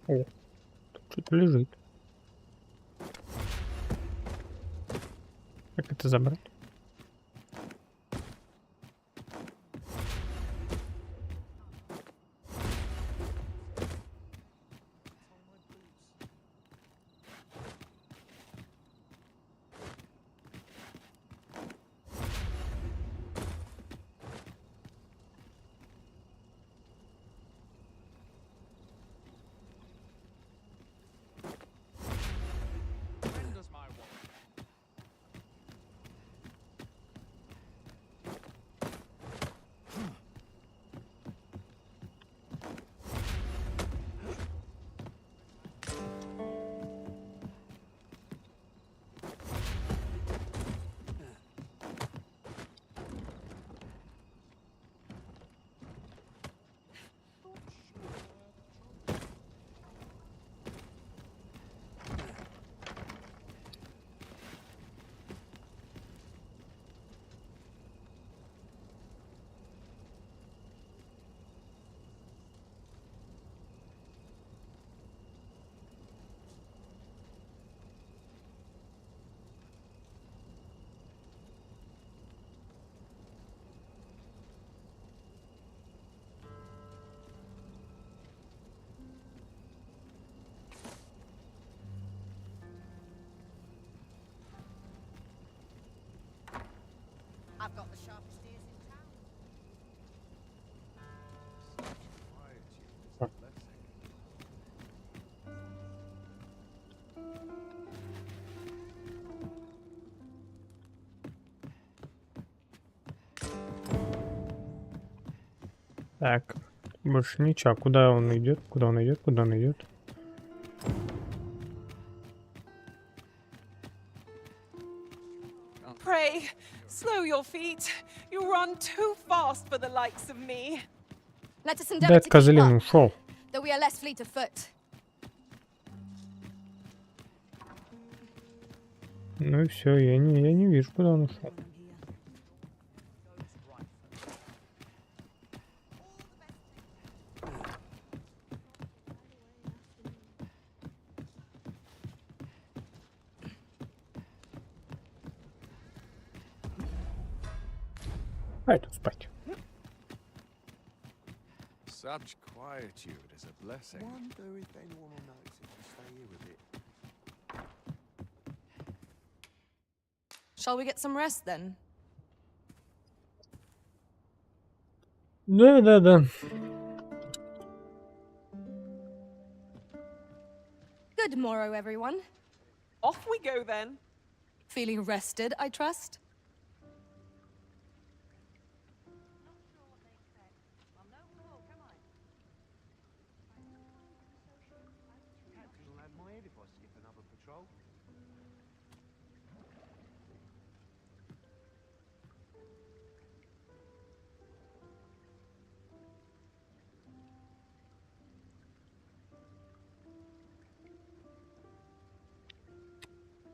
О, тут что-то лежит. Как это забрать? When does my watch? I've got the sharpest ears in town. Так, больше ничего. Куда он идет? Куда он идет? Куда он идет? Pray, slow your feet. You run too fast for the likes of me. Let us Да, endeavor этот to keep козлин up, ушел. though we are less fleet of foot. Ну и все, я не вижу, куда он ушел. Пойду спать. Such quietude is a blessing. Wonder if anyone will notice if we stay here a bit. Shall we get some rest then? Да. Good morrow, everyone. Off we go then. Feeling rested, I trust? Captain will have my head if I skip another patrol.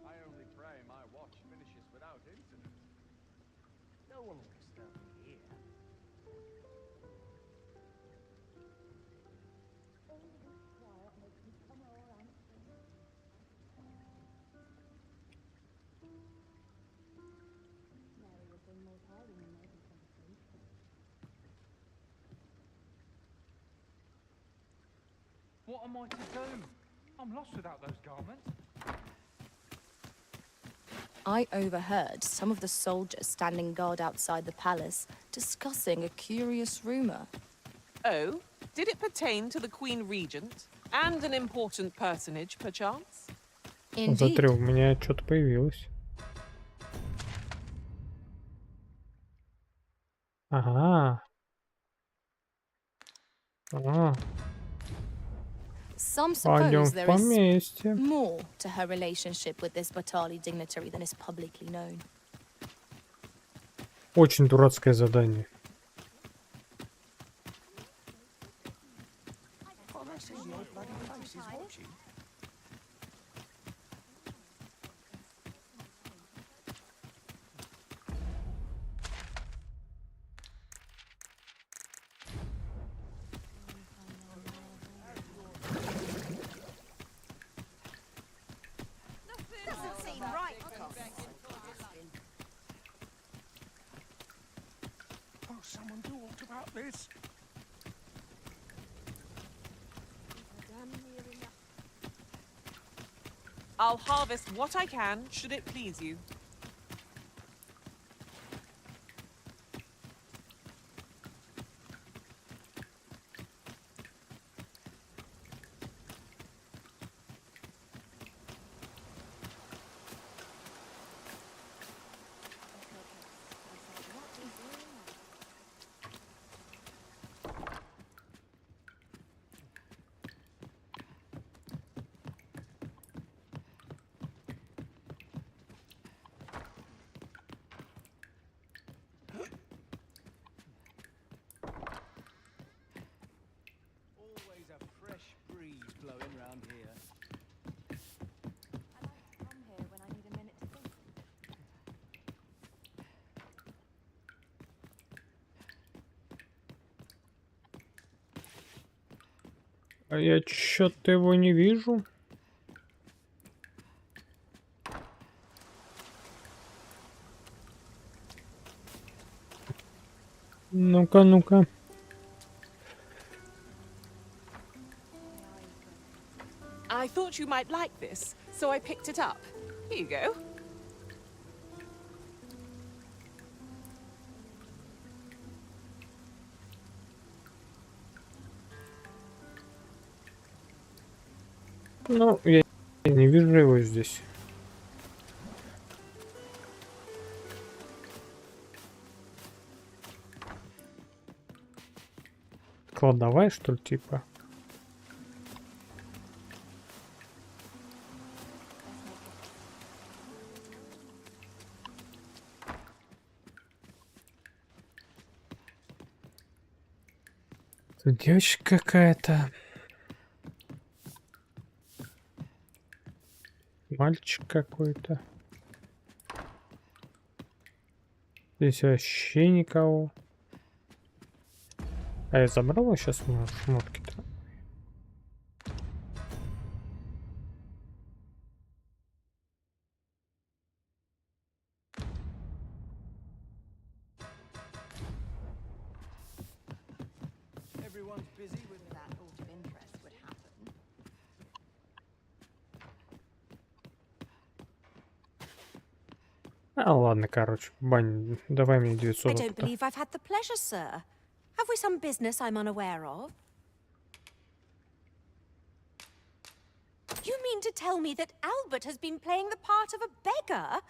I only pray my watch finishes without incident. No one will disturb me here. What am I to do? I'm lost without those garments. I overheard some of the soldiers standing guard outside the palace discussing a curious rumor. Oh? Did it pertain to the Queen Regent? And an important personage, perchance? Смотри, у меня что-то появилось. Ага. Ага. Some Пойдем suppose there вместе. is more to her relationship with this Batali dignitary than is publicly known. Очень дурацкое задание. Can't I see your bloody faces watching? Doesn't seem right. Oh, someone do aught about this. I'll harvest what I can, should it please you. Always a fresh breeze blowing round here. I like to come here when I need a minute to think. А я что-то его не вижу. Ну-ка, ну-ка. I thought you might like this, so I picked it up. Here you go. Ну, я не вижу его здесь. Кладовая, что ли, типа? Тут девочка какая-то. Мальчик какой-то. Здесь вообще никого. А я забрал сейчас шмотки-то. Everyone's busy with that sort of interest would happen. А, ладно, короче, бань, давай мне 900. I don't believe I've had the pleasure, sir. Have we some business I'm unaware of? You mean to tell me that Albert has been playing the part of a beggar?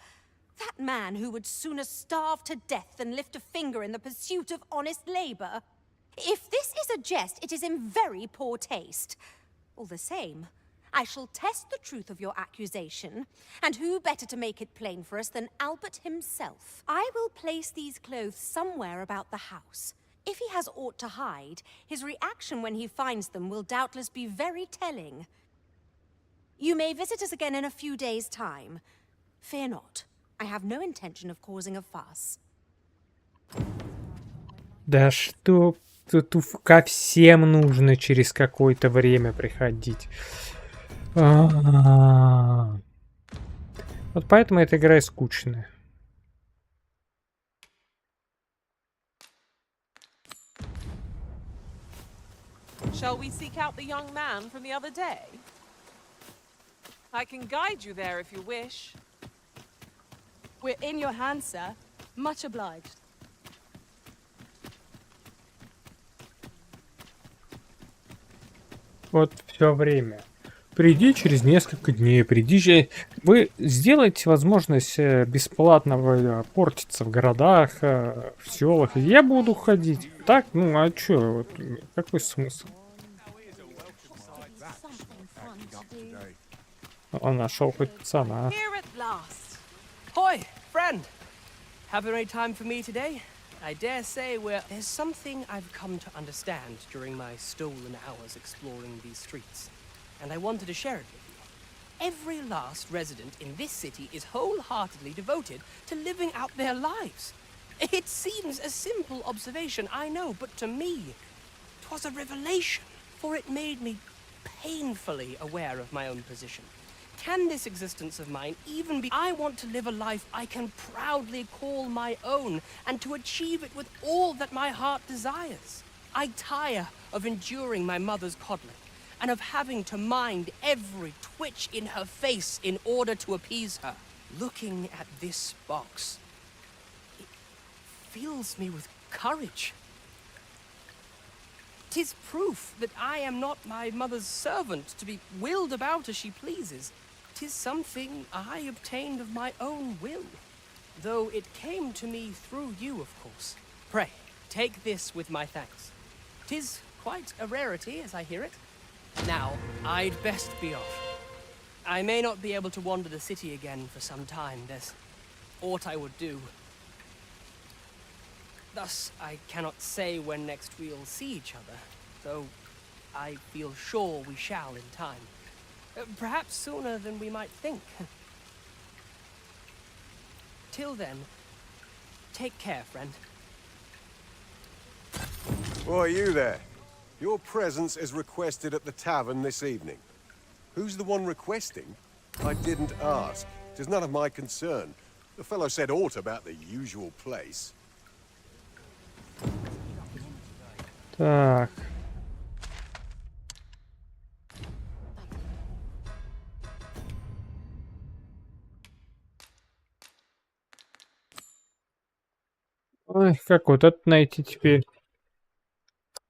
That man who would sooner starve to death than lift a finger in the pursuit of honest labor? If this is a jest, it is in very poor taste. All the same, I shall test the truth of your accusation, and who better to make it plain for us than Albert himself? I will place these clothes somewhere about the house. If he has aught to hide, his reaction when he finds them will doubtless be very telling. You may visit us again in a few days' time. Fear not. I have no intention of causing a fuss. Да что тут ко всем нужно через какое-то время приходить. А-а-а. Вот поэтому эта игра и скучная. Shall we seek out the young man from the other day? I can guide you there if you wish. We're in your hands, sir. Much obliged. Вот все время. Приди через несколько дней, приди. Вы сделаете возможность бесплатного портиться в городах, в селах. Я буду ходить. Так, ну а чё? Вот, какой смысл? Он нашел хоть пацана. Here at last. Hoi, friend. Having any time for me today? I dare say there's something I've come to understand during my stolen hours exploring these streets, and I wanted to share it with you. Every last resident in this city is wholeheartedly devoted to living out their lives. It seems a simple observation, I know, but to me, 'twas a revelation, for it made me painfully aware of my own position. Can this existence of mine even be... I want to live a life I can proudly call my own, and to achieve it with all that my heart desires. I tire of enduring my mother's coddling, and of having to mind every twitch in her face in order to appease her. Looking at this box, it fills me with courage. 'Tis proof that I am not my mother's servant to be willed about as she pleases. 'Tis something I obtained of my own will, though it came to me through you, of course. Pray, take this with my thanks. 'Tis quite a rarity, as I hear it. Now, I'd best be off. I may not be able to wander the city again for some time. There's aught I would do. Thus, I cannot say when next we'll see each other, though I feel sure we shall in time. Perhaps sooner than we might think. Till then, take care, friend. Why, you there? Your presence is requested at the tavern this evening. Who's the one requesting? I didn't ask. 'Tis none of my concern. The fellow said aught about the usual place. Так. Ой, как вот это найти теперь?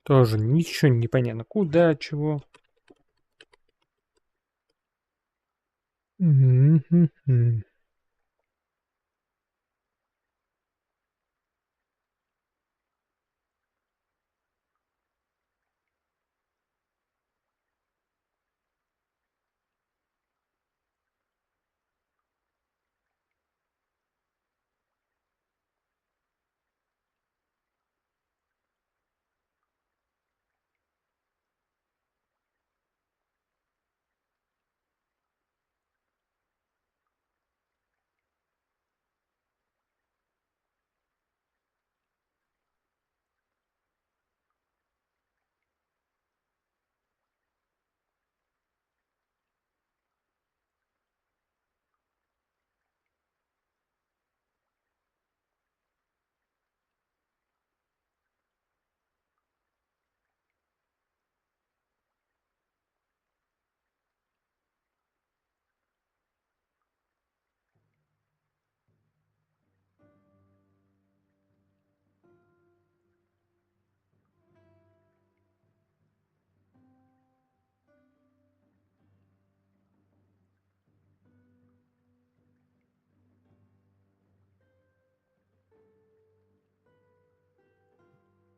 Тоже ничего не понятно. Куда, чего? Мгм.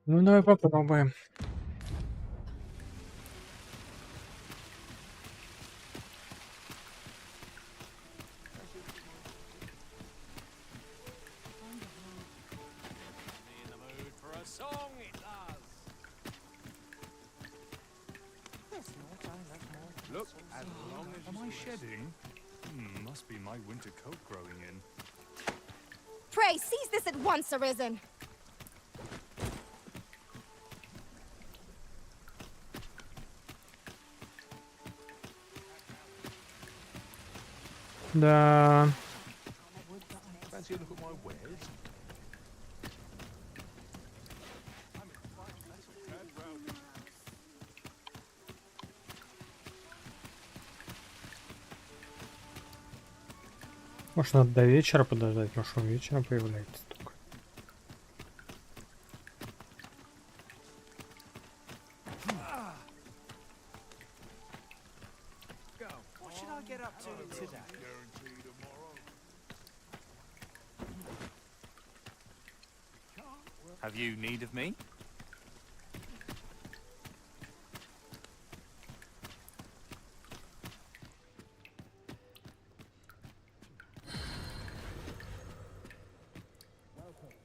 Ну, давай попробуем. In the mood for a song, it does. Look, as long as am I shedding? Must be my winter coat growing in. Pray, seize this at once, Arisen. Да. Fancy a look at my wares? Может, надо до вечера подождать, может, он вечером появляется только. What should I get up to today? Have you need of me?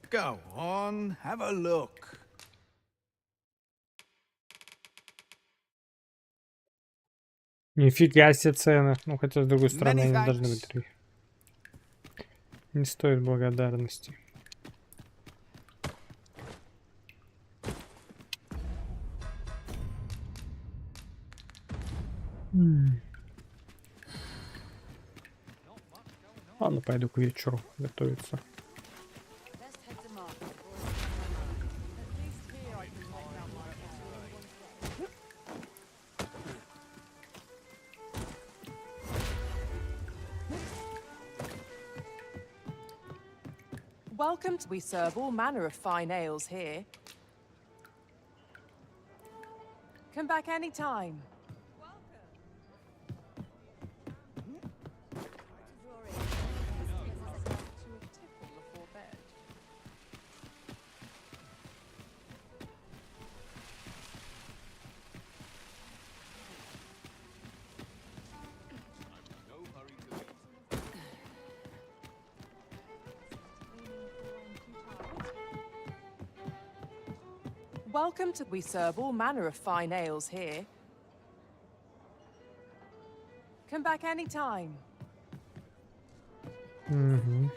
Go on, have a look. Нифига себе цены. Ну, хотя, с другой стороны, Many они должны thanks. быть такие. Не стоит благодарности. Ладно, пойду к вечеру готовиться. Welcome to... We serve all manner of fine ales here. Come back anytime. Welcome to... We serve all manner of fine ales here. Come back anytime. Угу.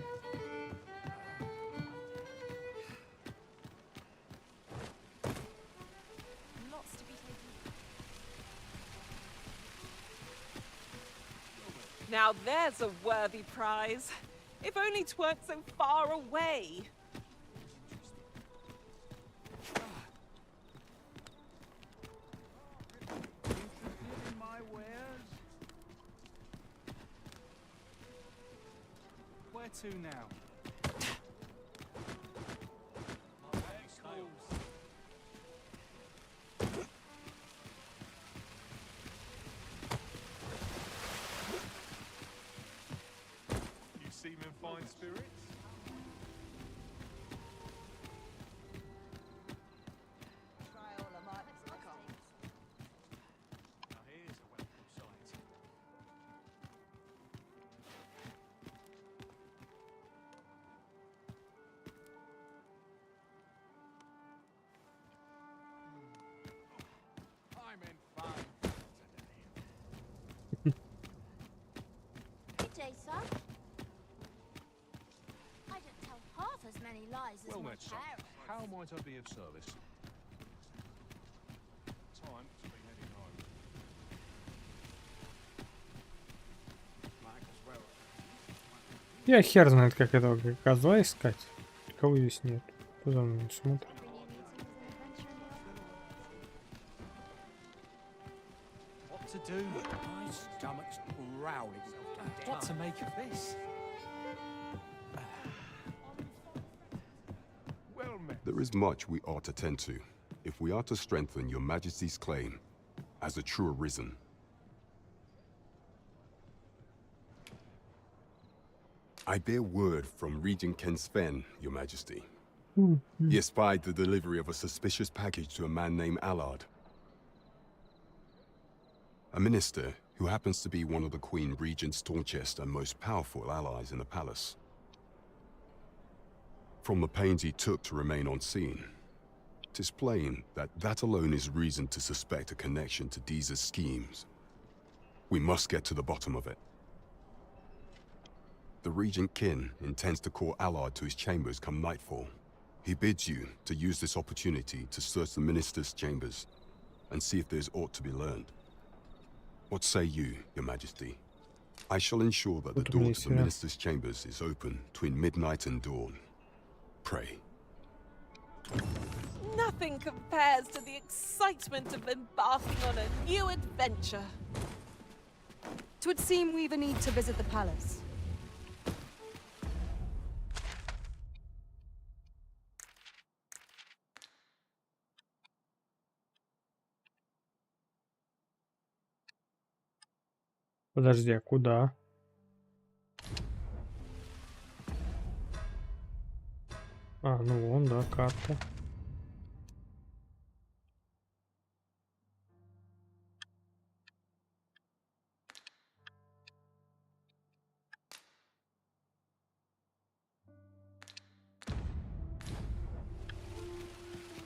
Now there's a worthy prize. If only 'tweren't so far away. Interested in my wares? Where to now? You seem in fine spirits? Now here's a welcome sight. I'm in fine today. Good day, sir. I don't tell half as many lies as Well my met, sir. parents. How might I be of service? Time to be heading home. Might as well. Я хер знает, как этого козла искать. Кого здесь нет. Кто за мной смотрит? What to do? My stomach's growling itself to death. What to make of this? Well met. There is much we ought to tend to, if we are to strengthen your Majesty's claim as a true Arisen. I bear word from Regent Ken Sven, your Majesty. He espied the delivery of a suspicious package to a man named Allard. A minister who happens to be one of the Queen Regent's staunchest and most powerful allies in the palace. From the pains he took to remain on scene, it is plain that that alone is reason to suspect a connection to Deeza's schemes. We must get to the bottom of it. The Regent Kin intends to call Allard to his chambers come nightfall. He bids you to use this opportunity to search the minister's chambers and see if there's aught to be learned. What say you, Your Majesty? I shall ensure that the door to the minister's chambers is open between midnight and dawn. Pray. Nothing compares to the excitement of embarking on a new adventure. 'Twould seem we've a need to visit the palace. Подожди, а куда? А, ну вон, да, карта.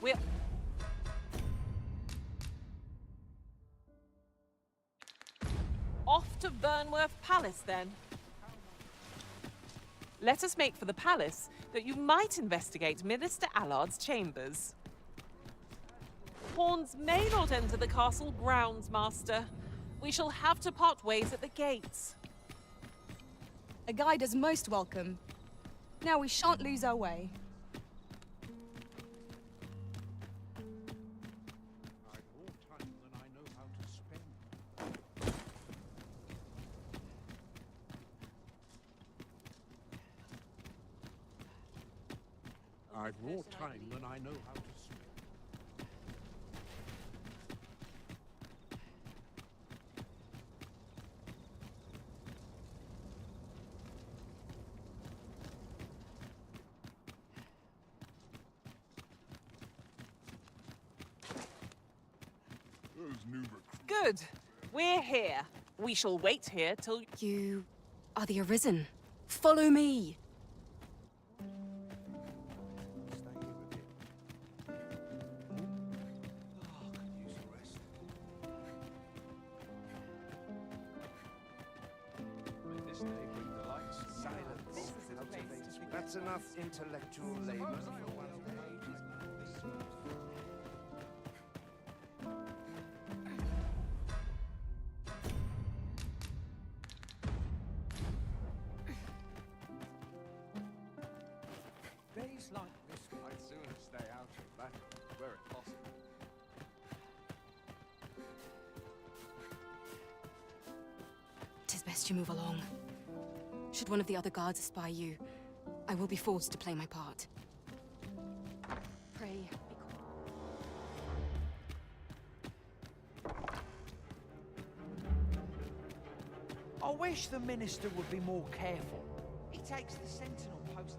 We're... Off to Burnworth Palace, then. Let us make for the palace, that you might investigate Minister Allard's chambers. Pawns may not enter the castle grounds, Master. We shall have to part ways at the gates. A guide is most welcome. Now we shan't lose our way. I've more time than I know how to spend. Those new recruits. Good. We're here. We shall wait here till... You are the Arisen. Follow me. That's enough intellectual labor for one day. Days like this, I'd sooner stay out of battle, where it possible. Tis best you move along. Should one of the other guards espy you, I will be forced to play my part. Pray, be I wish the minister would be more careful. He takes the sentinel post.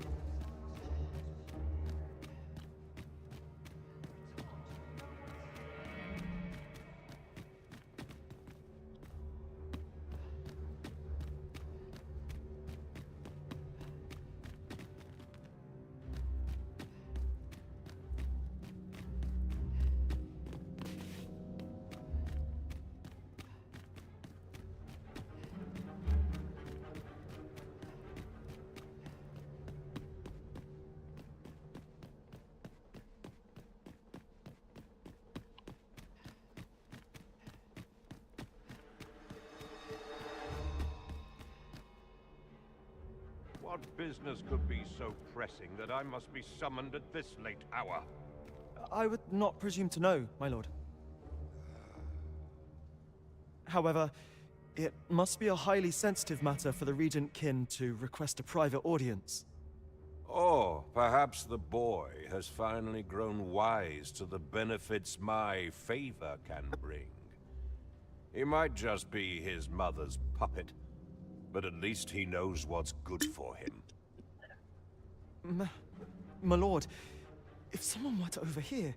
What business could be so pressing that I must be summoned at this late hour? I would not presume to know, my lord. However, it must be a highly sensitive matter for the Regent Kin to request a private audience. Or perhaps the boy has finally grown wise to the benefits my favor can bring. He might just be his mother's puppet, but at least he knows what's good for him. My lord, If someone were to overhear...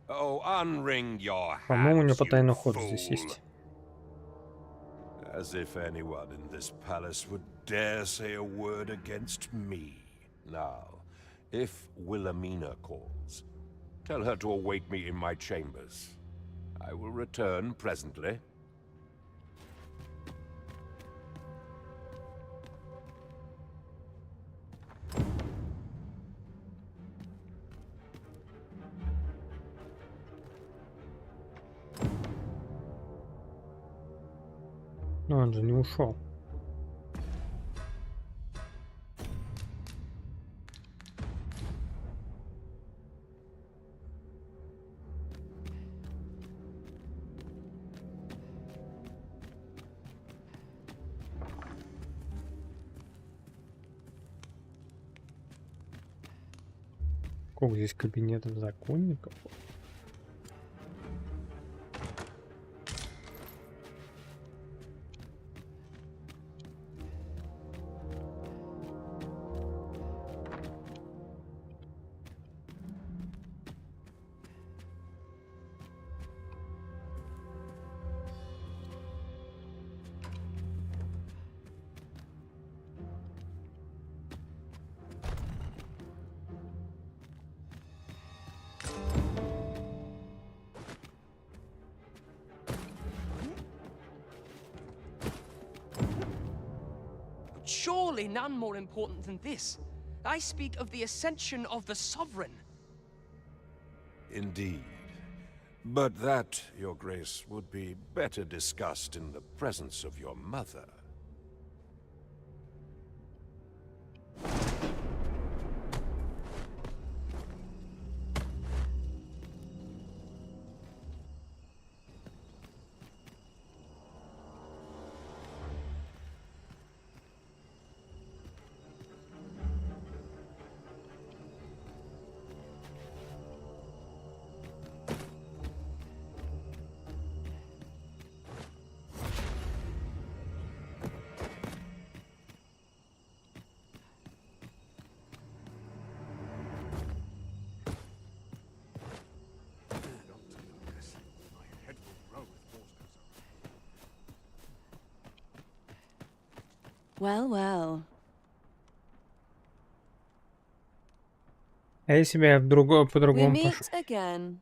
Oh, unring your По-моему, у него hands, you потайной ход здесь fool. есть. As if anyone in this palace would dare say a word against me. Now, if Wilhelmina calls, tell her to await me in my chambers. I will return presently. Но он же не ушел. Сколько здесь кабинетов законников? Surely none more important than this. I speak of the ascension of the Sovereign. Indeed. But that, Your Grace, would be better discussed in the presence of your mother. Well, well. А если бы я We по-другому meet пошел? again.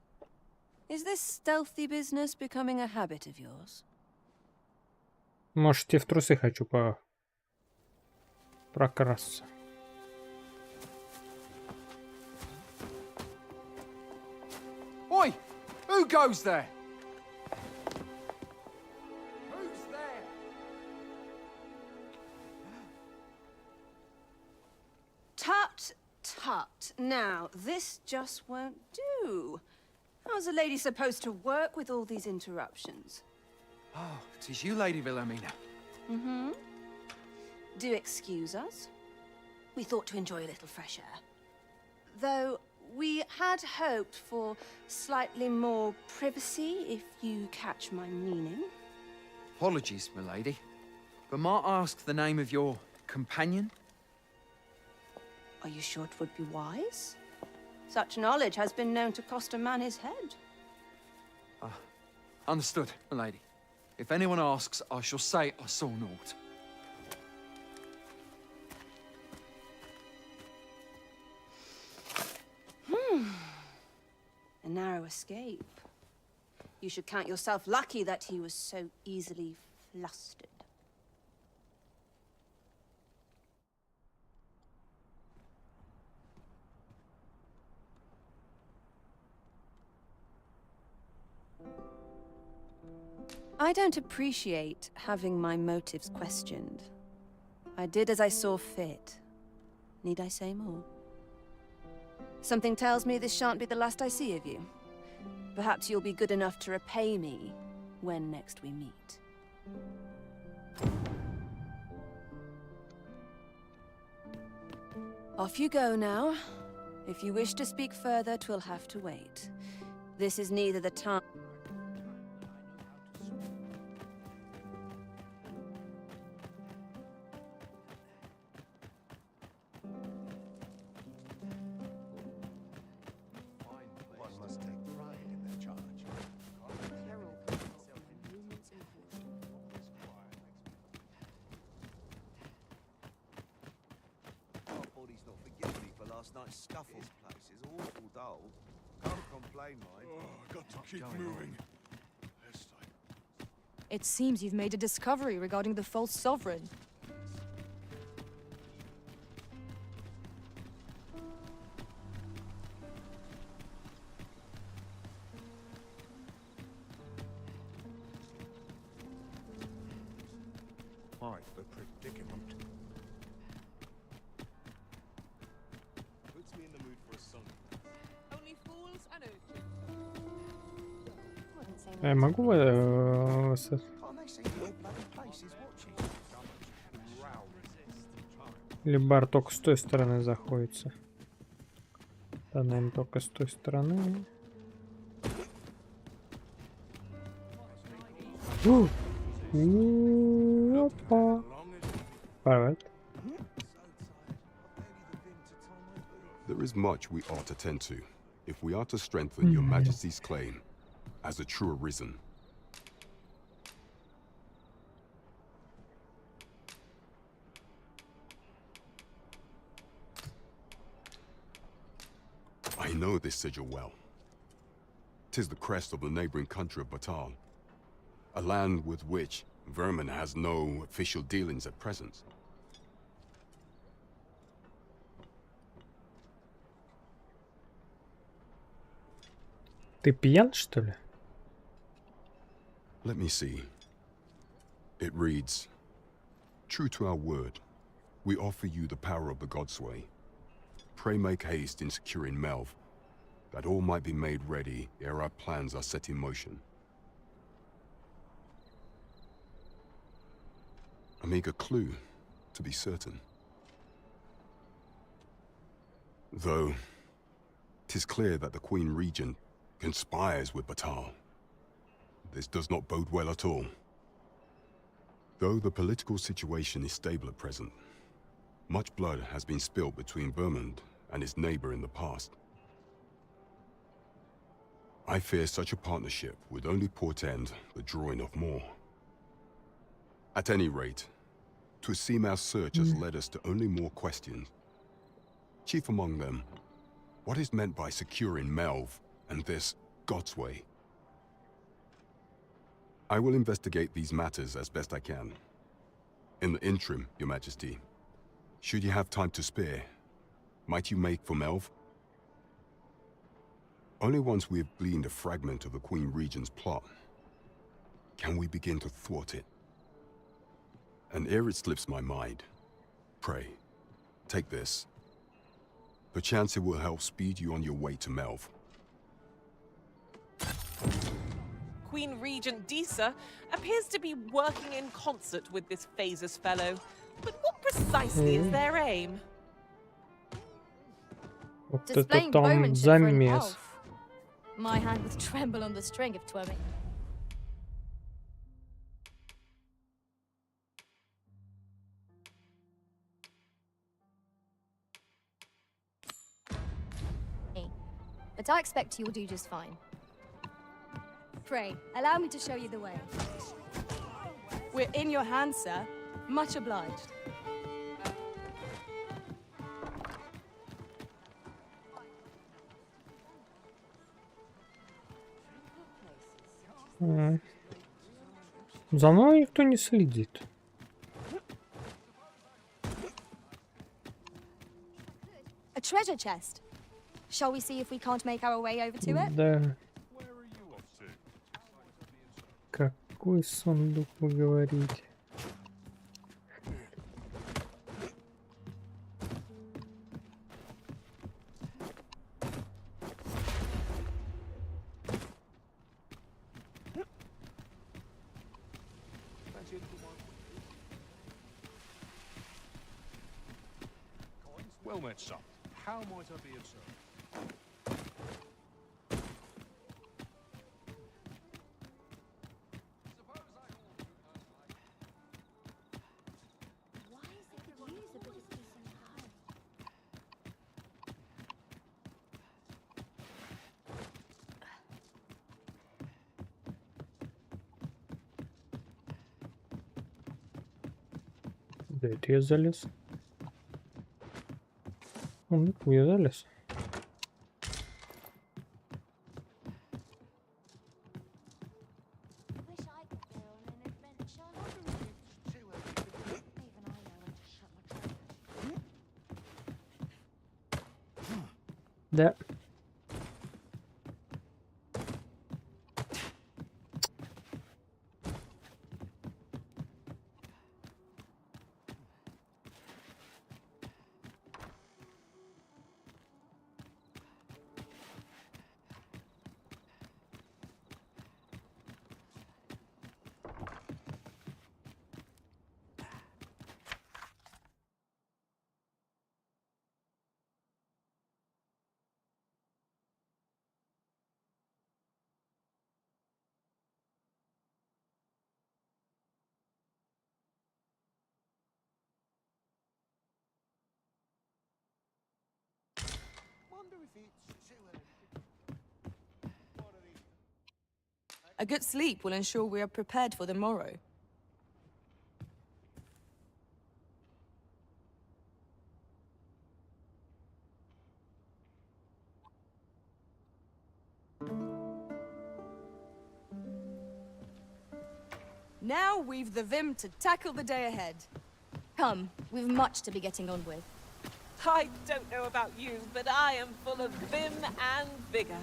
Is this stealthy business becoming a habit of yours? Может, я в трусы хочу прокрасться. Oi! Who goes there? Who's there? Tut, tut. Now, this just won't do. How's a lady supposed to work with all these interruptions? Oh, 'tis you, Lady Wilhelmina. Mm-hmm. Do excuse us. We thought to enjoy a little fresh air. Though we had hoped for slightly more privacy, if you catch my meaning. Apologies, my lady. But might I ask the name of your companion? Are you sure it would be wise? Such knowledge has been known to cost a man his head. Understood, my lady. If anyone asks, I shall say I saw naught. A narrow escape. You should count yourself lucky that he was so easily flustered. I don't appreciate having my motives questioned. I did as I saw fit. Need I say more? Something tells me this shan't be the last I see of you. Perhaps you'll be good enough to repay me when next we meet. Off you go now. If you wish to speak further, 'twill have to wait. This is neither the time... last night's scuffle. This place is awful dull. Can't complain, mind. Oh, got to keep moving. It seems you've made a discovery regarding the false sovereign. Quite the predicament. Puts me in the mood for a song. Only fools and urchins. Я могу или бар только с той стороны заходится? Да, наверное, только с той стороны. Опа. Alright. There is much we ought to tend to, if we are to strengthen your Majesty's claim as a true arisen. I know this sigil well. 'Tis the crest of the neighboring country of Batal, a land with which Vermin has no official dealings at present. Ты пьян, что ли? Let me see. It reads, "True to our word, we offer you the power of the Godsway. Pray make haste in securing Melv, that all might be made ready ere our plans are set in motion." A meager clue, to be certain. Though, 'tis clear that the Queen Regent conspires with Batal. This does not bode well at all. Though the political situation is stable at present, much blood has been spilled between Vermund and his neighbor in the past. I fear such a partnership would only portend the drawing of more. At any rate, 'twould seem our search has led us to only more questions. Chief among them, what is meant by securing Melv and this Godsway? I will investigate these matters as best I can. In the interim, Your Majesty, should you have time to spare, might you make for Melv? Only once we have gleaned a fragment of the Queen Regent's plot can we begin to thwart it. And ere it slips my mind, pray, take this. Perchance it will help speed you on your way to Melv. Queen Regent Disa appears to be working in concert with this Phasus fellow. But what precisely is their aim? Вот это Displaying там bowmanship for an замес. elf. My hand would tremble on the string if 'twere me. But I expect you'll do just fine. Pray, allow me to show you the way. We're in your hands, sir. Much obliged. За мной никто не следит. A treasure chest. Shall we see if we can't make our way over to it? Да. Какой сундук вы говорите? Well met, son. How might I be of service? Да, это я залез. Ну, увязались. Да. A good sleep will ensure we are prepared for the morrow. Now we've the vim to tackle the day ahead. Come, we've much to be getting on with. I don't know about you, but I am full of vim and vigor.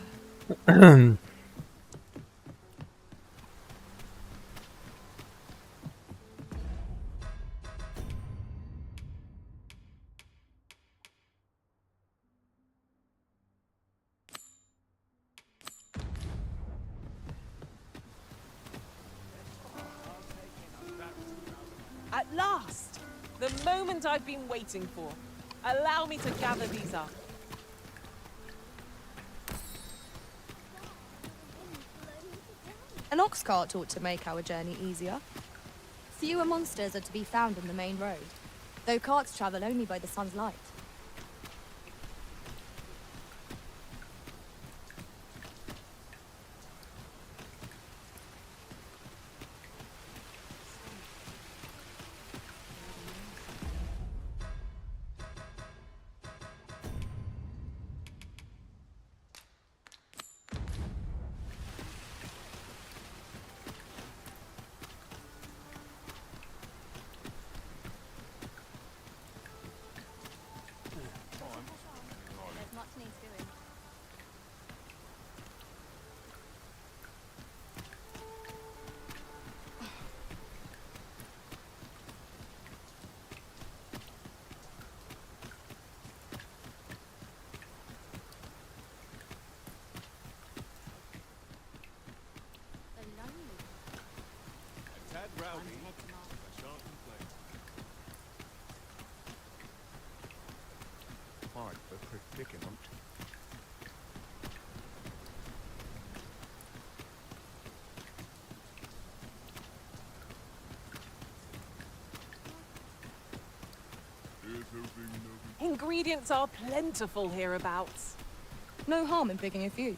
At last! The moment I've been waiting for. Allow me to gather these up. An ox cart ought to make our journey easier. Fewer monsters are to be found on the main road, though carts travel only by the sun's light. Rowdy, I shan't complain. Quite a predicament. Ingredients are plentiful hereabouts. No harm in picking a few.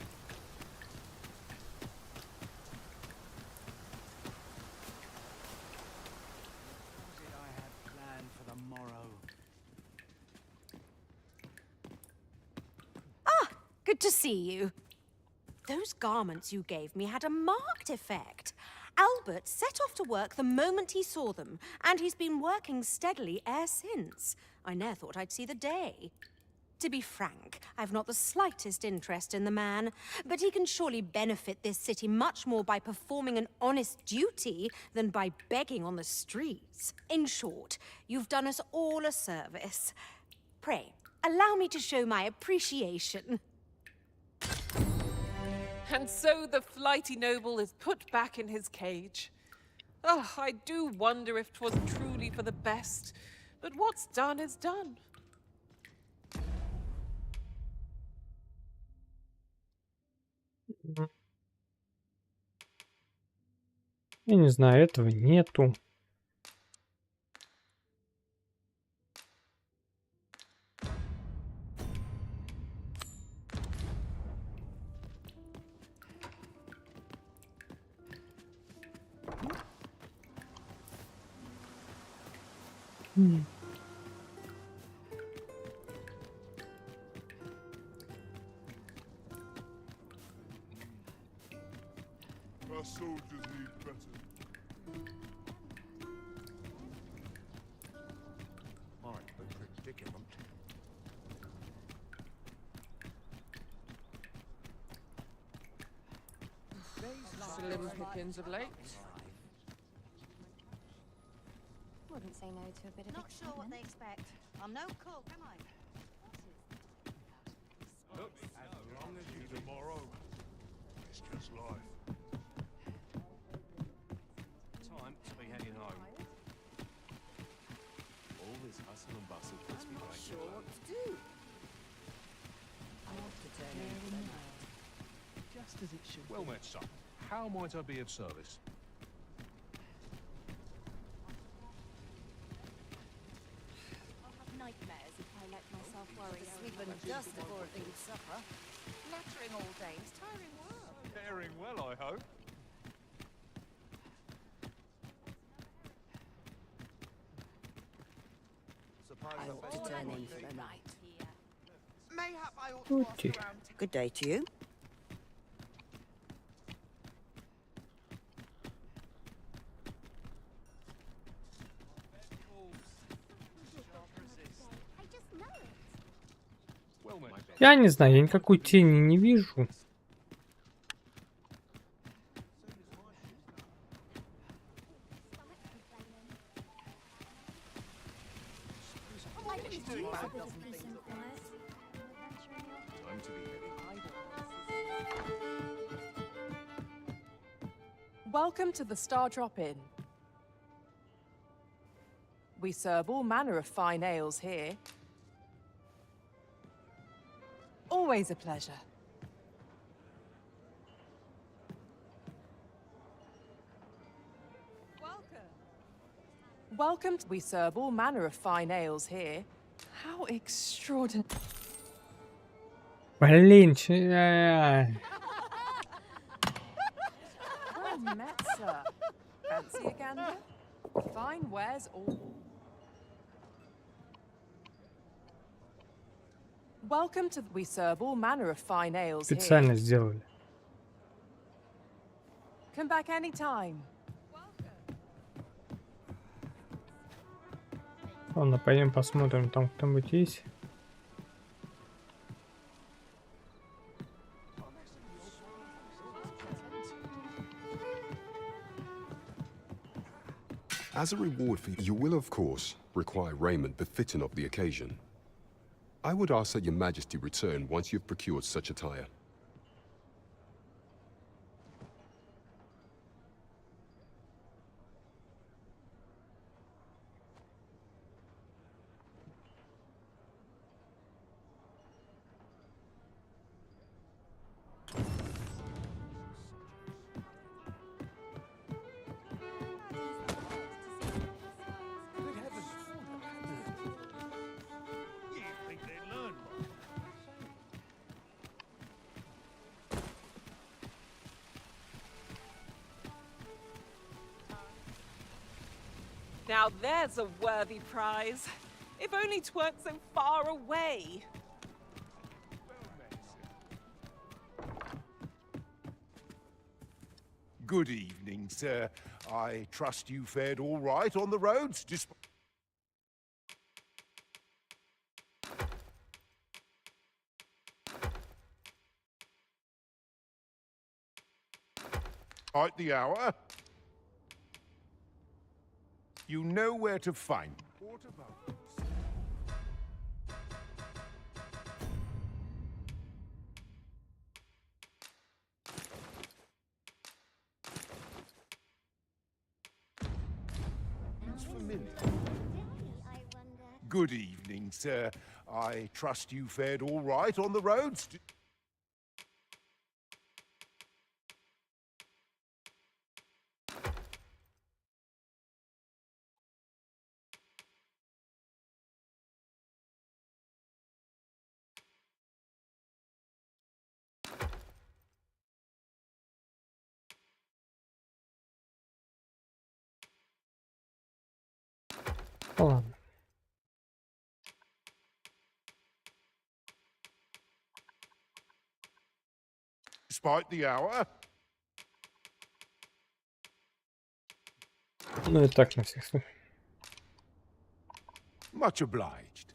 Good to see you. Those garments you gave me had a marked effect. Albert set off to work the moment he saw them, and he's been working steadily e'er since. I ne'er thought I'd see the day. To be frank, I've not the slightest interest in the man, but he can surely benefit this city much more by performing an honest duty than by begging on the streets. In short, you've done us all a service. Pray, allow me to show my appreciation. And so the flighty noble is put back in his cage. Oh, I do wonder if 'twas truly for the best, but what's done is done. Я не знаю, этого нету. Our soldiers need better. I'm a predicament. Slim pickings of late. Wouldn't say no to a bit of Not sure what excitement. they expect. I'm no cook, am I? Look, as long as you tomorrow, it's just life. Time to be heading home. All this hustle and bustle puts me back Sure what to do. I want to turn in Just as it should. Well met, son. How might I be of service? I'll have nightmares if I let myself worry. Sleep and dust before a big supper. Nattering all day is tiring work. Faring well, I hope. I ought to turn in for the night. Mayhap I ought to ask around. Good day to you. I just know it. Well met. Я не знаю, я никакой тени не вижу. Time to be heading. Welcome to the Star Drop Inn. We serve all manner of fine ales here. Always a pleasure. Welcome. We serve all manner of fine ales here. How extraordinary. Блин, Well met, sir. Fancy a gander? Fine wares all. Welcome to. We serve all manner of fine ales here. специально сделали. Come back anytime. Ладно, пойдем посмотрим, там кто-нибудь есть. As a reward for you will, of course, require raiment befitting of the occasion. I would ask that your majesty return once you've procured such attire. Now there's a worthy prize. If only 'tweren't so far away. Good evening, sir. I trust you fared all right on the roads, despite the hour. You know where to find me. It's familiar. Good evening, sir. I trust you fared all right on the roads. Ладно. Despite the hour. Ну и так на всех случаях. Much obliged.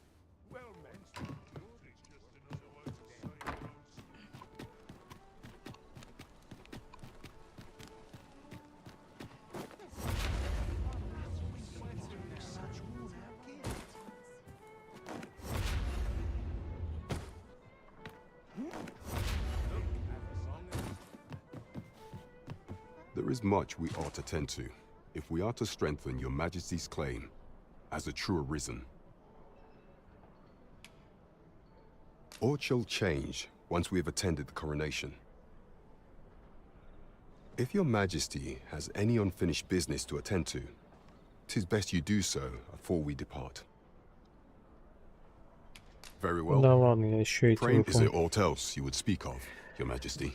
There is much we ought to tend to, if we are to strengthen your Majesty's claim as a true arisen. All shall change once we have attended the coronation. If your Majesty has any unfinished business to attend to, 'tis best you do so afore we depart. Very well. Да ладно, я еще эти Pray, is it выполню. aught else you would speak of, your Majesty?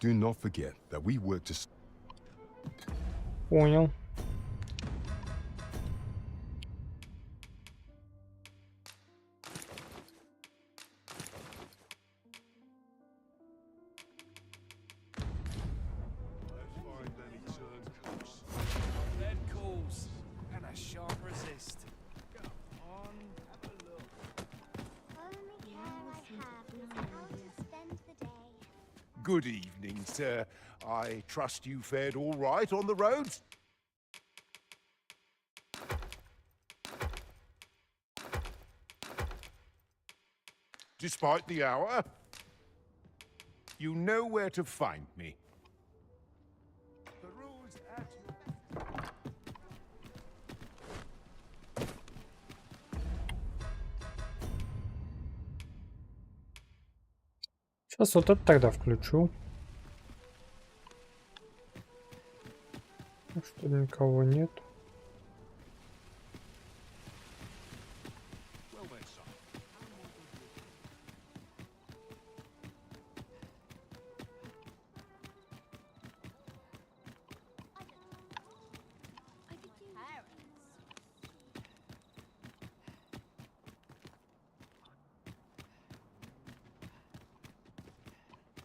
Do not forget that we work to... Понял. Lead calls and a sharp resist. Come on, have a look. Only care I have is how to spend the day. Good evening, sir. I trust you fared all right on the roads? Despite the hour, you know where to find me. The rules at your... Сейчас вот это тогда включу. Что никого нет.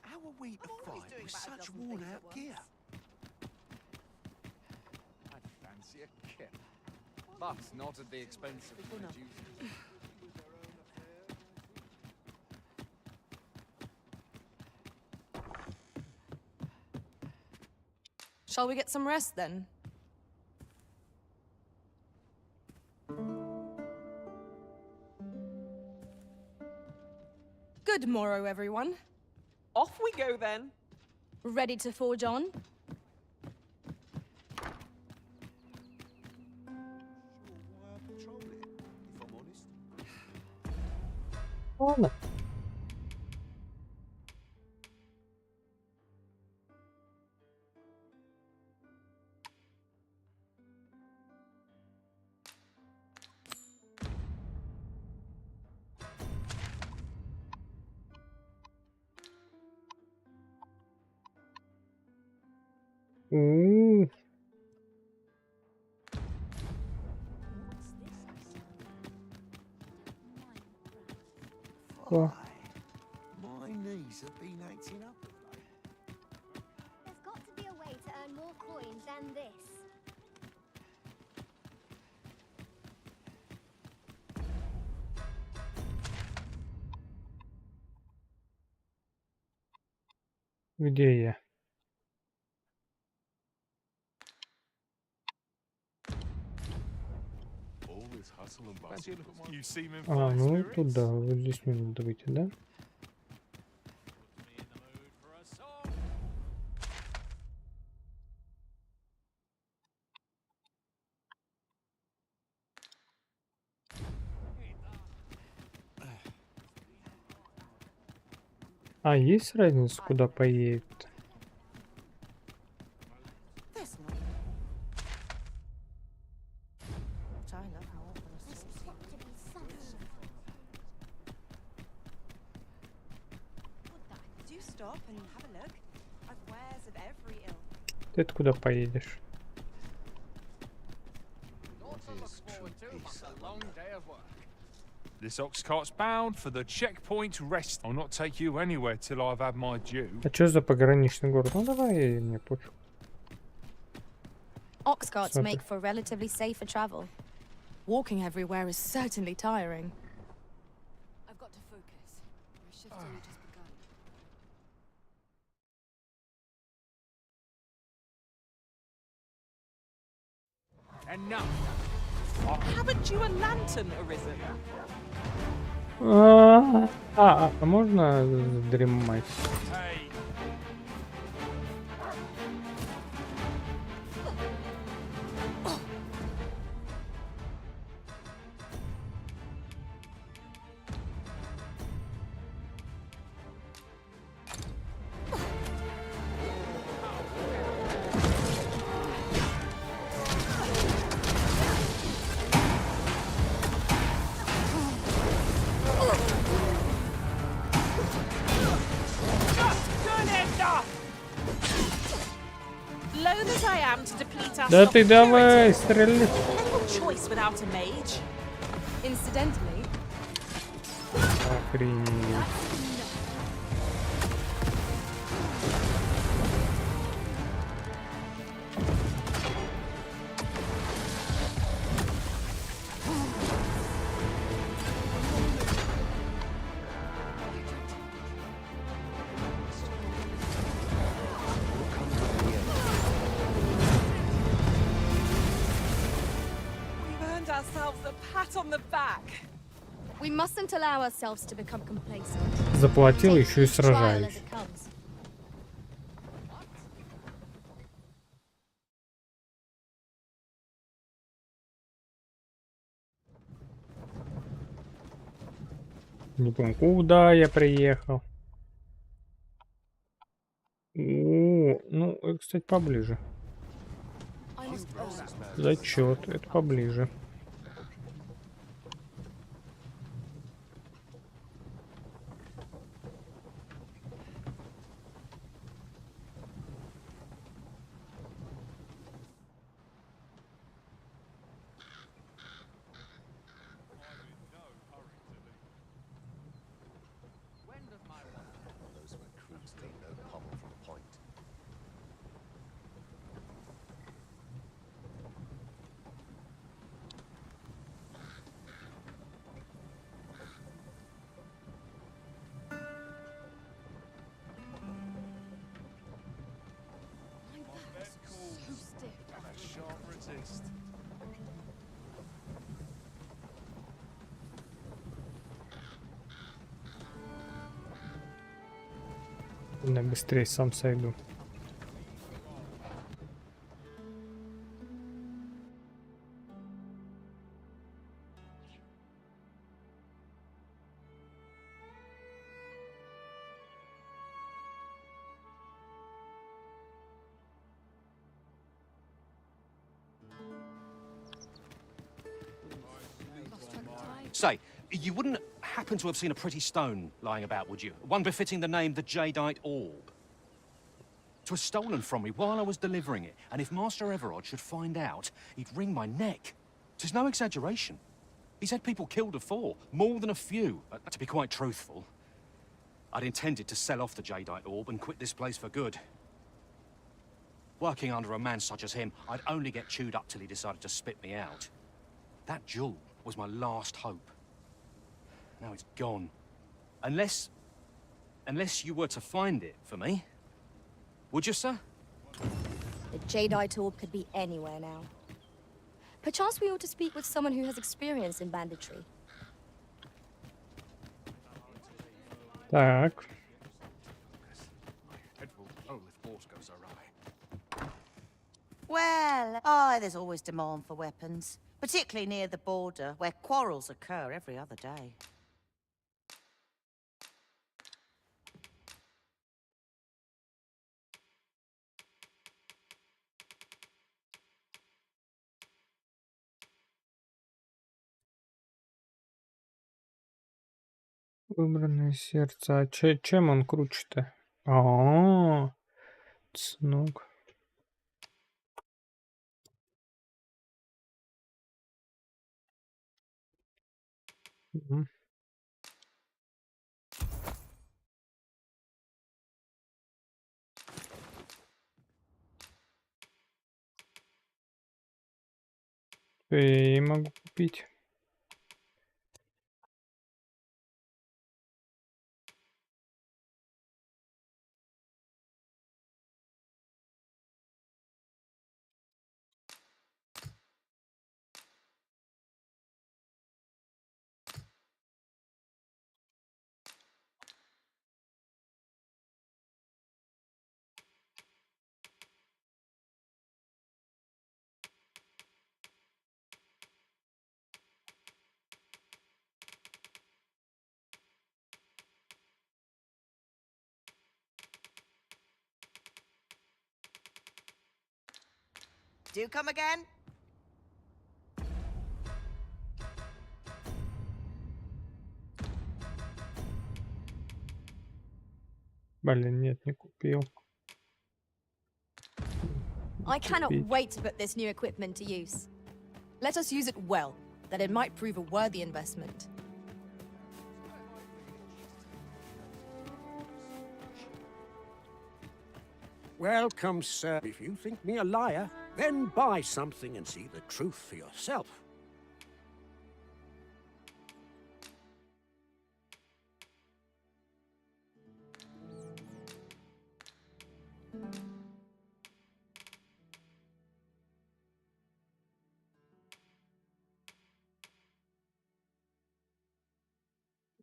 How are we to fight with such worn-out gear? I'd fancy a kip, but not at the expense of my duties. Shall we get some rest then? Good morrow, everyone. Off we go then. Ready to forge on? Ладно. О, My knees have been acting up. There's got to be a way to earn more coins than this. где я? All this hustle and bustle. You seem in А, fine ну spirits. туда, вот здесь мне надо выйти, да? А есть разница, куда поедет? There's not. What I love more than a There's saucy. got to be something. Do stop and have a look. I've wares of every ilk. Ты куда поедешь? It's a long day of work. This ox cart's bound for the checkpoint rest. I'll not take you anywhere till I've had my due. А что за пограничный город? Ну давай, мне пофиг. Ox carts Смотри. make for relatively safer travel. Walking everywhere is certainly tiring. I've got to focus. My shift's only just begun. Enough. Haven't you a lantern arisen? А можно дремать? Hey, Good enough! Loath as I am to deplete our Да soft ты давай, purity, стреляй. little choice without a mage. Incidentally, Охренеть. We've earned ourselves a pat on the back. we mustn't allow ourselves to become complacent. Заплатил, Take еще и each trial as сражаюсь. it comes. Не помню, куда я приехал. О, ну, это, кстати, поближе. Зачет, это поближе. Those recruits take no pommel from point. So stiff. I shan't resist. Я быстрее сам сойду. Say, you wouldn't happen to have seen a pretty stone lying about, would you? One befitting the name the Jadeite Orb. 'Twas stolen from me while I was delivering it, and if Master Everard should find out, he'd wring my neck. 'Tis no exaggeration. He's had people killed afore, more than a few. To be quite truthful, I'd intended to sell off the Jadeite Orb and quit this place for good. Working under a man such as him, I'd only get chewed up till he decided to spit me out. That jewel was my last hope. Now it's gone. Unless you were to find it for me. Would you, sir? The Jadeite Orb could be anywhere now. Perchance we ought to speak with someone who has experience in banditry. Так. Well, there's always demand for weapons, particularly near the border, where quarrels occur every other day. Выбранное сердце. А чем он круче-то? А-а-а. Цнук. Мгм. Что я ей могу купить? Do come again? Блин, нет, не купил. I cannot Купить. wait to put this new equipment to use. Let us use it well, that it might prove a worthy investment. Welcome, sir. If you think me a liar, then buy something and see the truth for yourself.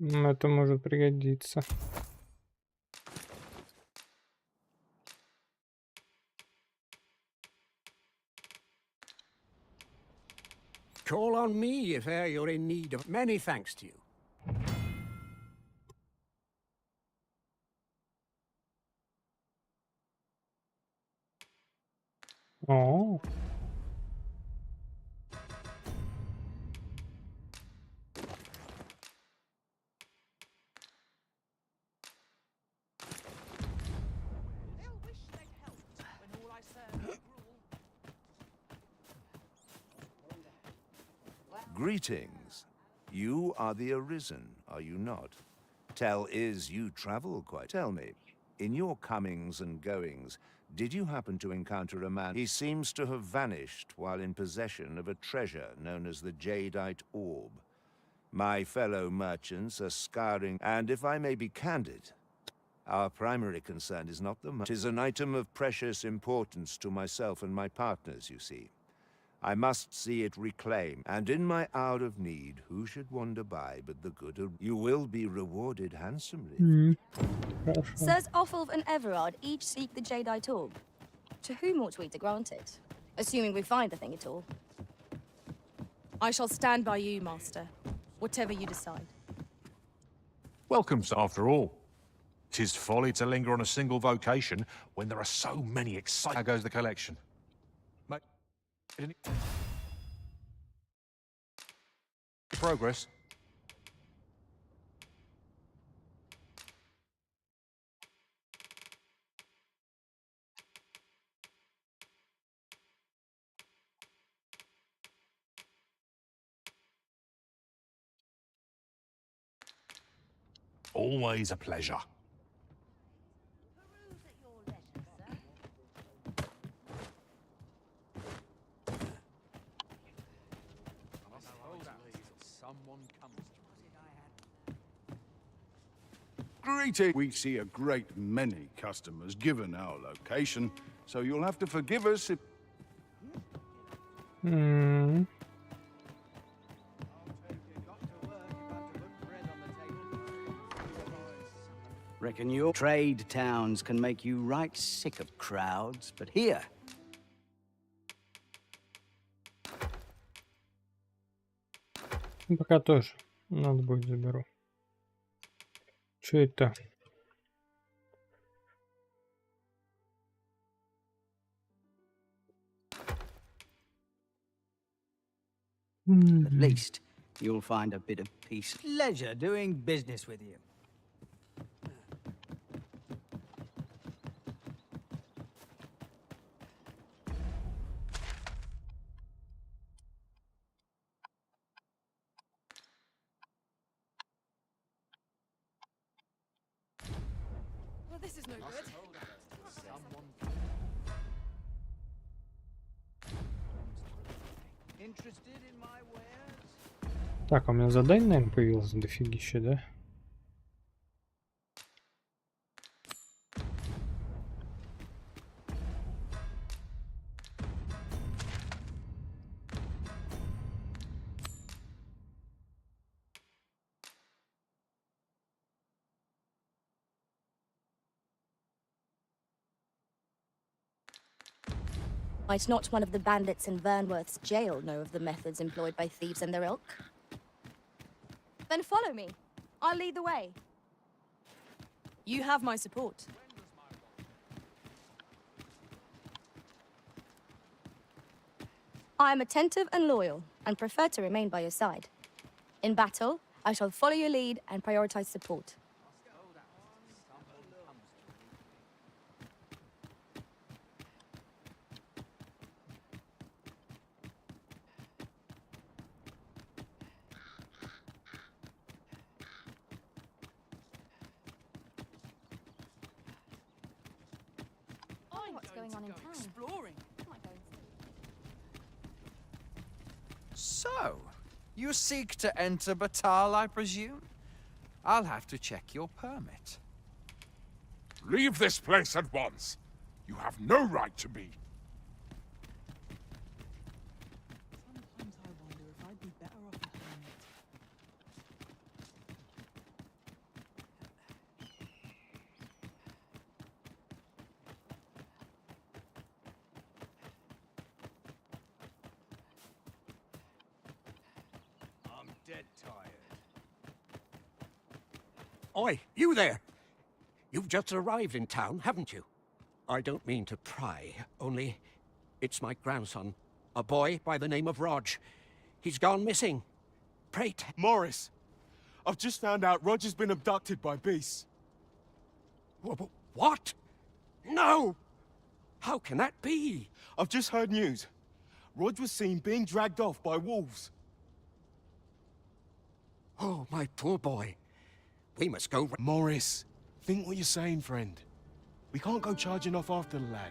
Это может пригодиться. Call on me if e'er you're in need of many thanks to you. О, Greetings. You are the Arisen, are you not? Tell is you travel quite. Tell me, in your comings and goings, did you happen to encounter a man? He seems to have vanished while in possession of a treasure known as the Jadeite Orb. My fellow merchants are scouring, and if I may be candid, our primary concern is not the money. 'Tis an item of precious importance to myself and my partners, you see. I must see it reclaimed, and in my hour of need, who should wander by but the good of... You will be rewarded handsomely. Хорошо. Sirs Offulf and Everard each seek the Jadeite Orb. To whom ought we to grant it? Assuming we find the thing at all. I shall stand by you, Master. Whatever you decide. Welcome, after all. 'Tis folly to linger on a single vocation when there are so many exciting... How goes the collection? Mate, progress. Always a pleasure. Greeting. We see a great many customers given our location, so you'll have to forgive us if... М. Reckon your trade towns can make you right sick of crowds, but here... Пока тоже. Надо будет заберу. Что это? At least you'll find a bit of peace. Pleasure doing business with you. Well, this is no good. Interested in my wares? Так, а у меня задание, наверное, появилось дофигища, да? Might not one of the bandits in Vernworth's jail know of the methods employed by thieves and their ilk? Then follow me. I'll lead the way. You have my support. I am attentive and loyal, and prefer to remain by your side. In battle, I shall follow your lead and prioritize support. What's going on in town? Exploring. Might go and see. So, you seek to enter Batal, I presume? I'll have to check your permit. Leave this place at once. You have no right to be. Sometimes I wonder if I'd be better off a hermit. I'm dead tired. Oi, you there! You've just arrived in town, haven't you? I don't mean to pry, only it's my grandson, a boy by the name of Rog. He's gone missing. Pray Morris, I've just found out Roger's been abducted by beasts. What? No! How can that be? I've just heard news. Rog was seen being dragged off by wolves. Oh, my poor boy. We must go... Morris, think what you're saying, friend. We can't go charging off after the lad.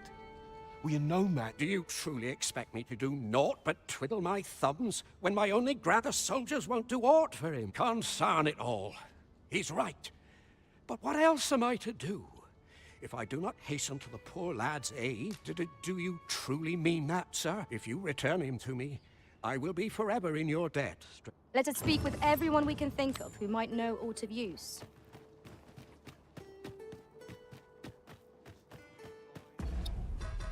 We are nomad. Do you truly expect me to do naught but twiddle my thumbs when my only grather soldiers won't do aught for him? Consarn it all. He's right. But what else am I to do? If I do not hasten to the poor lad's aid, do you truly mean that, sir? If you return him to me, I will be forever in your debt. Let us speak with everyone we can think of who might know aught of use.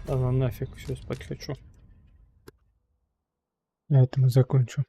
Да ну нафиг, все, спать хочу. На этом и закончу.